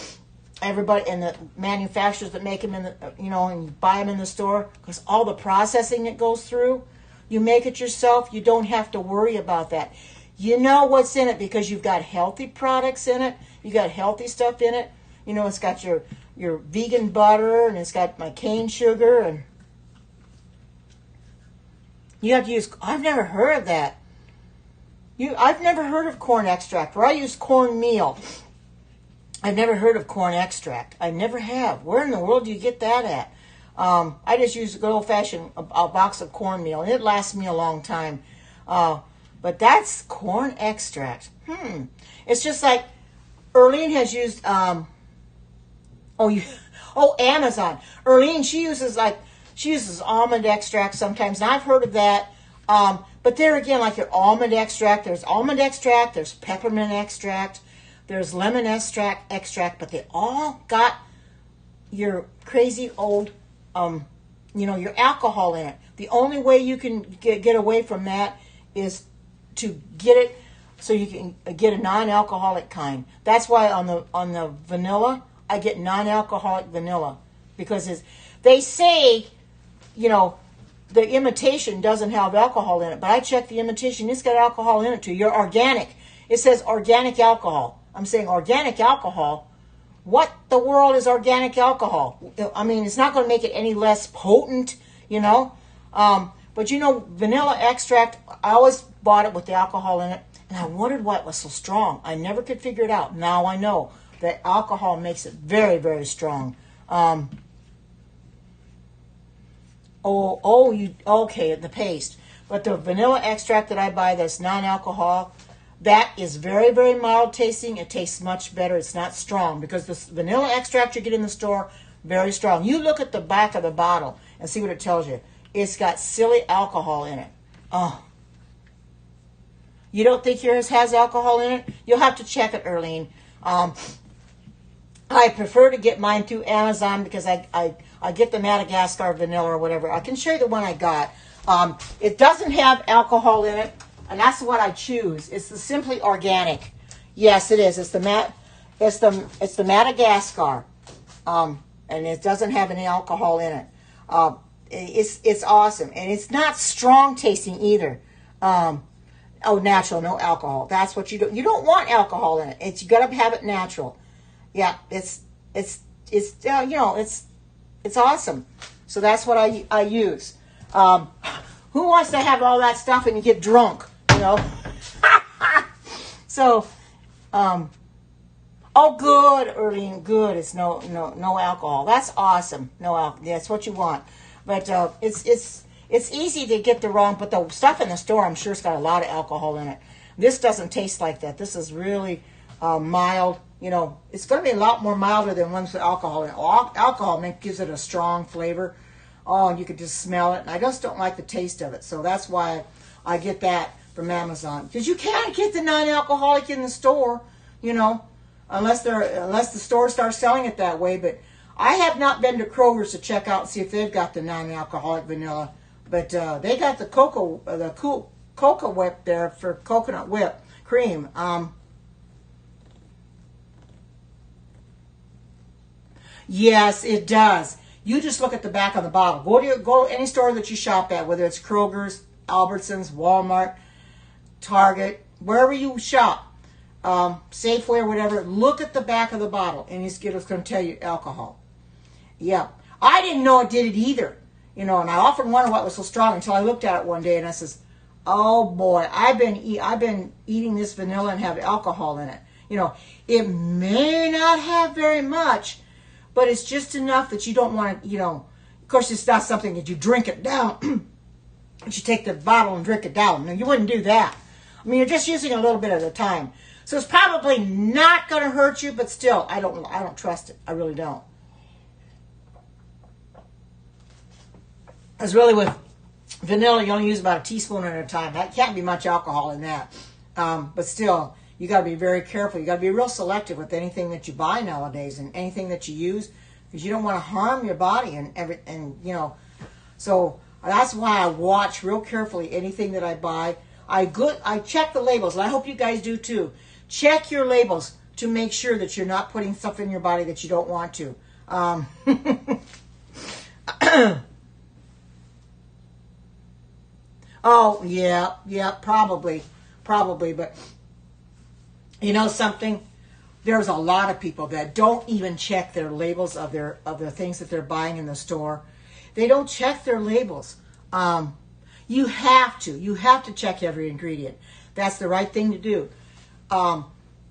everybody and the manufacturers that make them and you buy them in the store, because all the processing that goes through. You make it yourself, you don't have to worry about that. You know what's in it because you've got healthy products in it. You got healthy stuff in it. It's got your vegan butter, and it's got my cane sugar, and you have to use, I've never heard of that. I've never heard of corn extract, or I use cornmeal. I've never heard of corn extract. I never have. Where in the world do you get that at? I just use a good old-fashioned a box of cornmeal, and it lasts me a long time. But that's corn extract. It's just like Erlene has used, Amazon. Erlene, she uses almond extract sometimes, and I've heard of that. But there again, like your almond extract, there's peppermint extract, there's lemon extract, but they all got your crazy old, your alcohol in it. The only way you can get away from that is to get it so you can get a non-alcoholic kind. That's why on the vanilla, I get non-alcoholic vanilla, because they say, the imitation doesn't have alcohol in it, but I checked the imitation, it's got alcohol in it too. You're organic. It says organic alcohol. I'm saying organic alcohol. What the world is organic alcohol? I mean, it's not going to make it any less potent, But vanilla extract, I always bought it with the alcohol in it, and I wondered why it was so strong. I never could figure it out. Now I know that alcohol makes it very, very strong. Okay, the paste. But the vanilla extract that I buy that's non-alcohol, that is very, very mild tasting. It tastes much better. It's not strong, because the vanilla extract you get in the store, very strong. You look at the back of the bottle and see what it tells you. It's got silly alcohol in it. Oh. You don't think yours has alcohol in it? You'll have to check it, Erlene. I prefer to get mine through Amazon because I get the Madagascar vanilla or whatever. I can show you the one I got. It doesn't have alcohol in it, and that's what I choose. It's the Simply Organic. Yes, it is. It's the Madagascar, and it doesn't have any alcohol in it. It's awesome, and it's not strong tasting either. Natural, no alcohol. That's what you do. You don't want alcohol in it. You got to have it natural. Yeah, it's awesome. So that's what I use. Who wants to have all that stuff and you get drunk? So, good, Erlene, good. It's no alcohol. That's awesome. No alcohol. That's what you want. But it's easy to get the wrong. But the stuff in the store, I'm sure, it's got a lot of alcohol in it. This doesn't taste like that. This is really mild. It's going to be a lot more milder than ones with alcohol in it. Alcohol gives it a strong flavor. Oh, and you could just smell it. And I just don't like the taste of it. So that's why I get that. from Amazon. Because you can't get the non-alcoholic in the store, you know, unless the store starts selling it that way. But I have not been to Kroger's to check out and see if they've got the non-alcoholic vanilla. But they got the cocoa whip there for coconut whip cream. Yes, it does. You just look at the back of the bottle. Go to any store that you shop at, whether it's Kroger's, Albertsons, Walmart, Target, wherever you shop, Safeway or whatever. Look at the back of the bottle, and it's going to tell you alcohol. Yeah, I didn't know it did it either. You know, and I often wonder what was so strong until I looked at it one day and I says, "Oh boy, I've been eating this vanilla and have alcohol in it." You know, it may not have very much, but it's just enough that you don't want to, you know, of course it's not something that you drink it down, but you take the bottle and drink it down. No, you wouldn't do that. I mean, you're just using a little bit at a time. So it's probably not going to hurt you, but still, I don't trust it. I really don't. Because really with vanilla, you only use about a teaspoon at a time. That can't be much alcohol in that. But still, you got to be very careful. You got to be real selective with anything that you buy nowadays and anything that you use, because you don't want to harm your body and you know. So that's why I watch real carefully anything that I buy. I check the labels, and I hope you guys do too. Check your labels to make sure that you're not putting stuff in your body that you don't want to. Oh, yeah, probably, but you know something? There's a lot of people that don't even check their labels of their things that they're buying in the store. They don't check their labels. You have to check every ingredient. That's the right thing to do.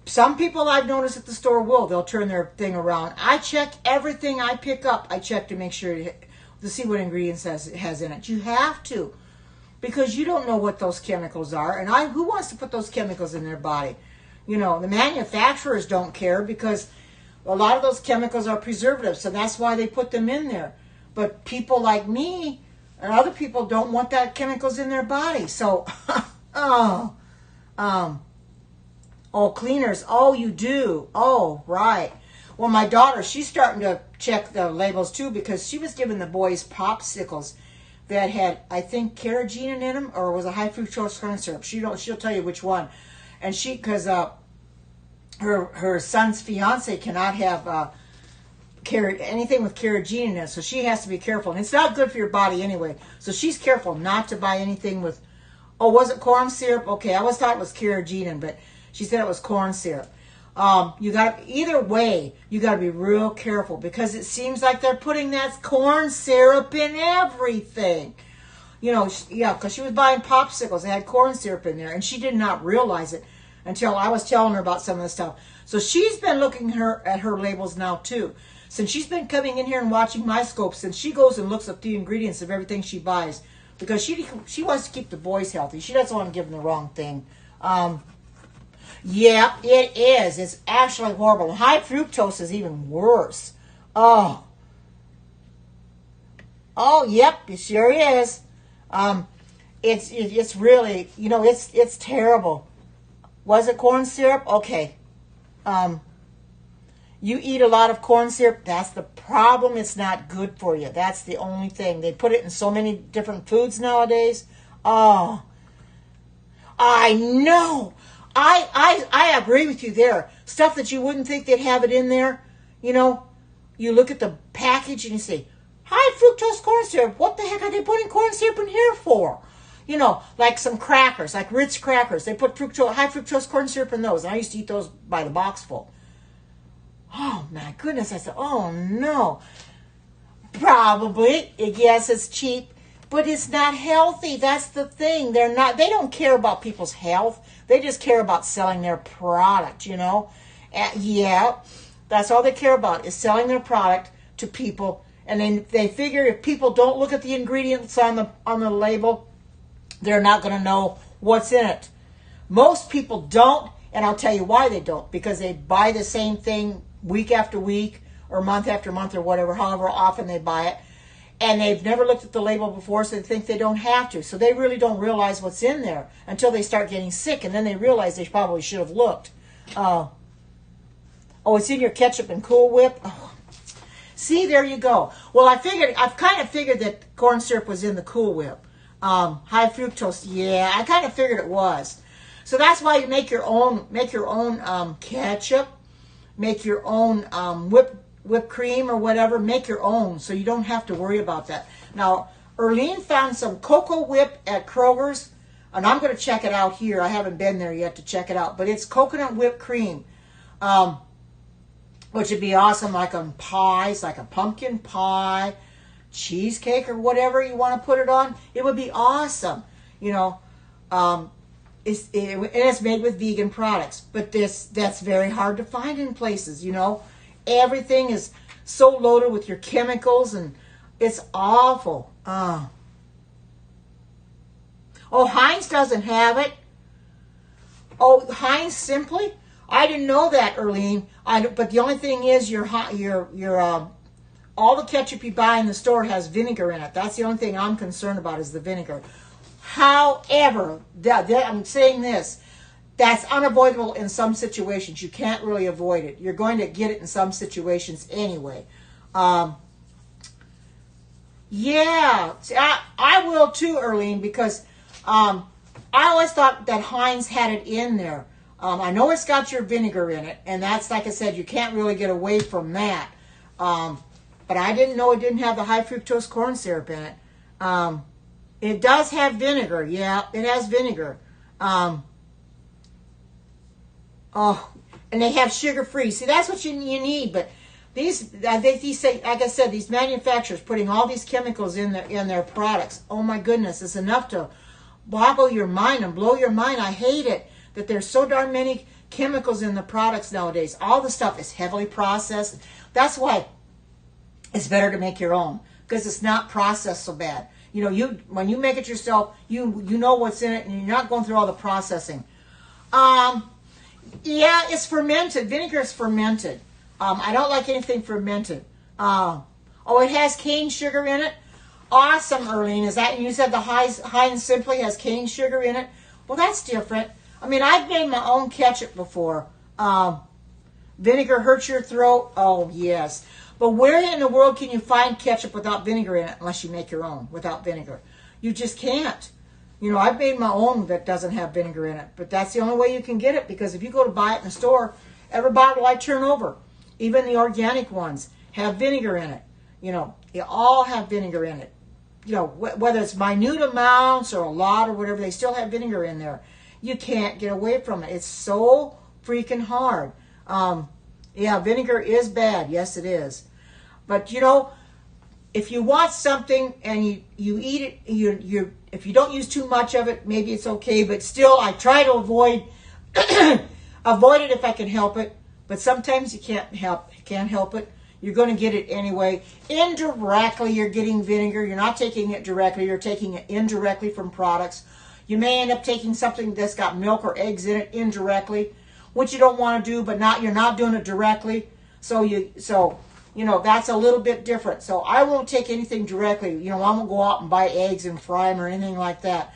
Some people I've noticed at the store they'll turn their thing around. I check everything I pick up. I check to make sure to see what ingredients it has in it. You have to. Because you don't know what those chemicals are. And who wants to put those chemicals in their body? You know, the manufacturers don't care because a lot of those chemicals are preservatives. So that's why they put them in there. But people like me and other people don't want that chemicals in their body. So, cleaners. Oh, you do. Oh, right. Well, my daughter, she's starting to check the labels too because she was giving the boys popsicles that had, I think, carrageenan in them, or was a high fructose corn syrup. She'll tell you which one. And because her son's fiance cannot have anything with carrageenan in it, so she has to be careful. And it's not good for your body anyway. So she's careful not to buy anything with, was it corn syrup? Okay, I always thought it was carrageenan, but she said it was corn syrup. Either way, you got to be real careful because it seems like they're putting that corn syrup in everything. You know, because she was buying popsicles. They had corn syrup in there, and she did not realize it until I was telling her about some of the stuff. So she's been looking at her labels now, too. Since she's been coming in here and watching my scopes, and she goes and looks at the ingredients of everything she buys because she wants to keep the boys healthy. She doesn't want to give them the wrong thing. Yeah, it is. It's actually horrible. High fructose is even worse. Oh, yep, it sure is. It's really, you know, it's terrible. Was it corn syrup? Okay. You eat a lot of corn syrup, that's the problem. It's not good for you. That's the only thing. They put it in so many different foods nowadays. Oh, I know. I agree with you there. Stuff that you wouldn't think they'd have it in there. You know, you look at the package and you say, high fructose corn syrup. What the heck are they putting corn syrup in here for? You know, like some crackers, like Ritz crackers. They put high fructose corn syrup in those. And I used to eat those by the box full. Oh, my goodness. I said, oh, no. Probably. Yes, it's cheap. But it's not healthy. That's the thing. They don't care about people's health. They just care about selling their product, you know. Yeah, that's all they care about is selling their product to people. And then they figure if people don't look at the ingredients on the label, they're not going to know what's in it. Most people don't, and I'll tell you why they don't. Because they buy the same thing week after week or month after month or whatever, however often they buy it. and they've never looked at the label before, so they think they don't have to. So they really don't realize what's in there until they start getting sick, and then they realize they probably should have looked. Oh, it's in your ketchup and Cool Whip. Oh. See, there you go. Well, I've kind of figured that corn syrup was in the Cool Whip. High fructose, yeah, I kind of figured it was. So that's why you make your own ketchup, make your own whipped cream or whatever. Make your own, so you don't have to worry about that. Now, Erlene found some Cocoa Whip at Kroger's, and I'm going to check it out here. I haven't been there yet to check it out, but it's coconut whipped cream, which would be awesome, like on pies, like a pumpkin pie, cheesecake, or whatever you want to put it on. It would be awesome, you know. It's made with vegan products, but that's very hard to find in places, you know. Everything is so loaded with your chemicals, and it's awful. Oh, Heinz doesn't have it. Oh, Heinz Simply? I didn't know that, Erlene. But the only thing is, all the ketchup you buy in the store has vinegar in it. That's the only thing I'm concerned about, is the vinegar. However, I'm saying this, that's unavoidable in some situations. You can't really avoid it. You're going to get it in some situations anyway. Yeah, I will too, Erlene, because I always thought that Heinz had it in there. I know it's got your vinegar in it, and that's, like I said, you can't really get away from that. But I didn't know it didn't have the high fructose corn syrup in it. It does have vinegar. Yeah, it has vinegar. And they have sugar-free. See, that's what you need. But these say, like I said, these manufacturers putting all these chemicals in their products. Oh my goodness, it's enough to boggle your mind and blow your mind. I hate it that there's so darn many chemicals in the products nowadays. All the stuff is heavily processed. That's why it's better to make your own, because it's not processed so bad. You know, when you make it yourself, you know what's in it, and you're not going through all the processing. Yeah, it's fermented. Vinegar is fermented. I don't like anything fermented. It has cane sugar in it. Awesome, Erlene. Is that, you said the Heinz Simply has cane sugar in it? Well, that's different. I mean, I've made my own ketchup before. Vinegar hurts your throat? Oh, yes. But where in the world can you find ketchup without vinegar in it unless you make your own without vinegar? You just can't. You know, I've made my own that doesn't have vinegar in it, but that's the only way you can get it, because if you go to buy it in the store, every bottle I turn over, even the organic ones, have vinegar in it. You know, they all have vinegar in it. You know, whether it's minute amounts or a lot or whatever, they still have vinegar in there. You can't get away from it. It's so freaking hard. Yeah, vinegar is bad. Yes, it is. But, you know, if you want something and you eat it, if you don't use too much of it, maybe it's okay. But still, I try to avoid it if I can help it. But sometimes you can't help it. You're going to get it anyway. Indirectly, you're getting vinegar. You're not taking it directly. You're taking it indirectly from products. You may end up taking something that's got milk or eggs in it indirectly, which you don't want to do, but you're not doing it directly. So you know, that's a little bit different. So I won't take anything directly. You know, I won't go out and buy eggs and fry them or anything like that.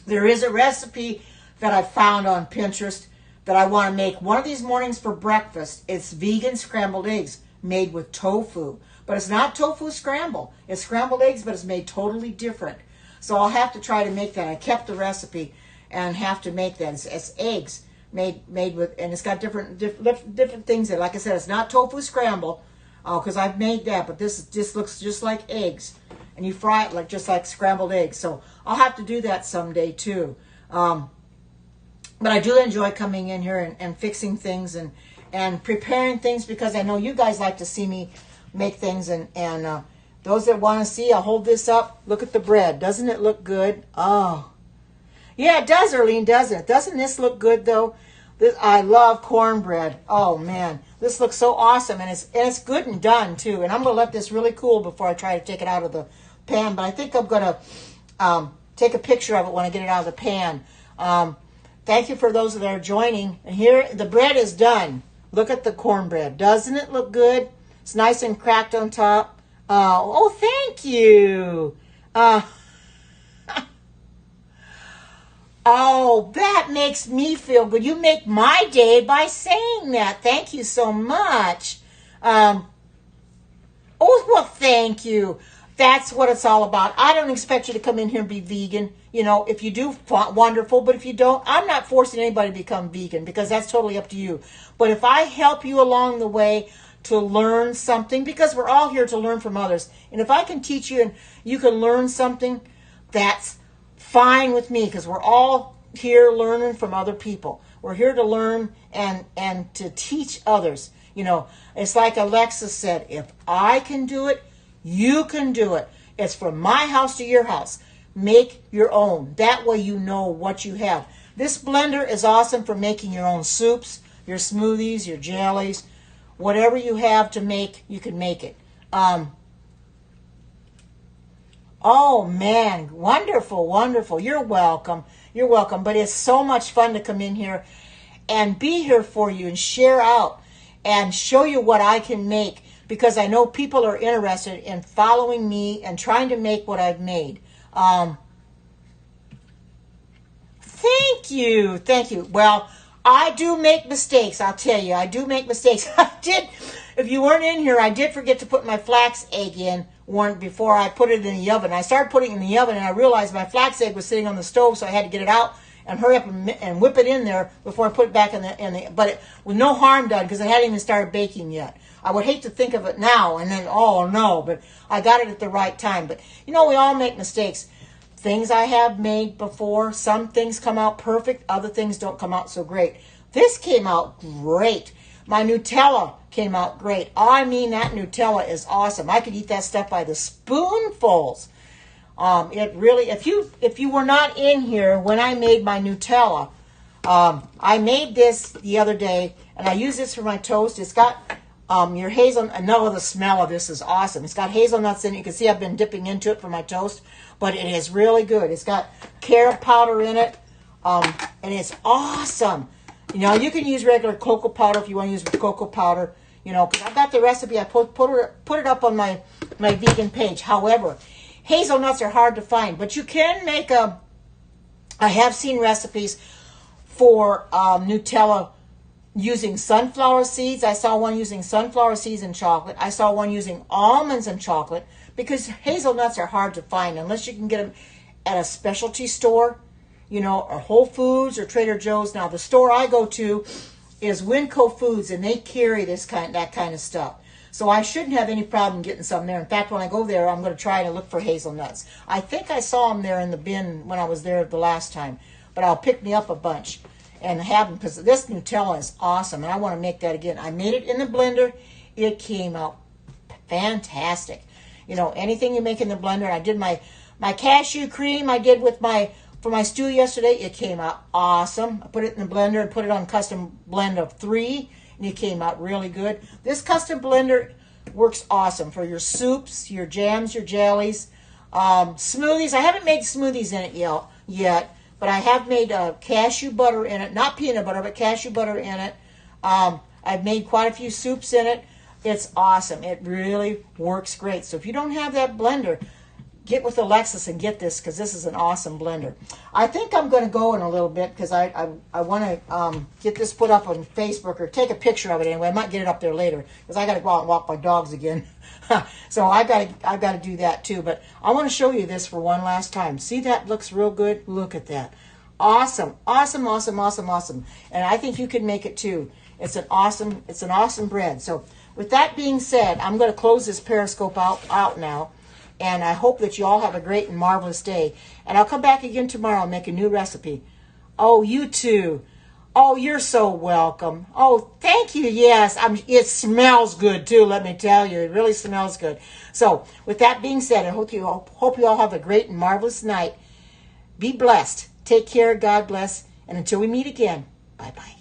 There is a recipe that I found on Pinterest that I want to make one of these mornings for breakfast. It's vegan scrambled eggs made with tofu. But it's not tofu scramble. It's scrambled eggs, but it's made totally different. So I'll have to try to make that. I kept the recipe and have to make that. It's eggs made with, and it's got different things in it. Like I said, it's not tofu scramble, because I've made that, but this just looks just like eggs, and you fry it just like scrambled eggs. So I'll have to do that someday too. But I do enjoy coming in here and fixing things and preparing things, because I know you guys like to see me make things, and those that want to see, I'll hold this up. Look at the bread. Doesn't it look good? Oh. Yeah, it does, Erlene, doesn't it? Doesn't this look good, though? I love cornbread. Oh, man. This looks so awesome, and it's good and done, too. And I'm going to let this really cool before I try to take it out of the pan. But I think I'm going to take a picture of it when I get it out of the pan. Thank you for those that are joining. And here, the bread is done. Look at the cornbread. Doesn't it look good? It's nice and cracked on top. Oh, thank you. Uh, oh, that makes me feel good. You make my day by saying that. Thank you so much. Um, oh, well, thank you. That's what it's all about. I don't expect you to come in here and be vegan. You know, if you do, wonderful. But if you don't, I'm not forcing anybody to become vegan because that's totally up to you. But if I help you along the way to learn something, because we're all here to learn from others, and if I can teach you and you can learn something, that's fine with me because we're all here learning from other people. We're here to learn and to teach others. You know, it's like Alexa said, if I can do it, you can do it. It's from my house to your house. Make your own. That way you know what you have. This blender is awesome for making your own soups, your smoothies, your jellies, whatever you have to make, you can make it. Oh man, wonderful, wonderful. You're welcome. You're welcome. But it's so much fun to come in here and be here for you and share out and show you what I can make, because I know people are interested in following me and trying to make what I've made. Thank you. Thank you. Well, I do make mistakes. I'll tell you, I do make mistakes. I did, if you weren't in here, I did forget to put my flax egg in one before I put it in the oven. I started putting it in the oven and I realized my flax egg was sitting on the stove, so I had to get it out and hurry up and whip it in there before I put it back in the but it was no harm done because it hadn't even started baking yet. I would hate to think of it now and then, oh no, but I got it at the right time. But you know, we all make mistakes. Things I have made before, some things come out perfect, other things don't come out so great. This came out great. My Nutella came out great. I mean, that Nutella is awesome. I could eat that stuff by the spoonfuls. It really, if you were not in here when I made my Nutella, I made this the other day, and I use this for my toast. It's got your hazelnut. No, the smell of this is awesome. It's got hazelnuts in it. You can see I've been dipping into it for my toast, but it is really good. It's got carrot powder in it, and it's awesome. You know, you can use regular cocoa powder if you want to use cocoa powder. You know, because I've got the recipe. I put it up on my vegan page. However, hazelnuts are hard to find, but you can make I have seen recipes for Nutella using sunflower seeds. I saw one using sunflower seeds and chocolate. I saw one using almonds and chocolate, because hazelnuts are hard to find unless you can get them at a specialty store, you know, or Whole Foods or Trader Joe's. Now, the store I go to is Winco Foods, and they carry that kind of stuff. So I shouldn't have any problem getting some there. In fact, when I go there, I'm going to try to look for hazelnuts. I think I saw them there in the bin when I was there the last time, but I'll pick me up a bunch and have them, because this Nutella is awesome, and I want to make that again. I made it in the blender. It came out fantastic. You know, anything you make in the blender. I did my cashew cream I did for my stew yesterday. It came out awesome. I put it in the blender and put it on custom blend of 3, and it came out really good. This custom blender works awesome for your soups, your jams, your jellies, smoothies. I haven't made smoothies in it yet, but I have made cashew butter in it. Not peanut butter, but cashew butter in it. I've made quite a few soups in it. It's awesome. It really works great. So if you don't have that blender, get with Alexis and get this, because this is an awesome blender. I think I'm going to go in a little bit because I want to get this put up on Facebook, or take a picture of it anyway. I might get it up there later because I got to go out and walk my dogs again. So I've got to do that too. But I want to show you this for one last time. See, that looks real good. Look at that. Awesome, awesome, awesome, awesome, awesome. And I think you can make it too. It's an awesome bread. So with that being said, I'm going to close this Periscope out now. And I hope that you all have a great and marvelous day. And I'll come back again tomorrow and make a new recipe. Oh, you too. Oh, you're so welcome. Oh, thank you. Yes, it smells good too, let me tell you. It really smells good. So with that being said, I hope you all have a great and marvelous night. Be blessed. Take care. God bless. And until we meet again, bye-bye.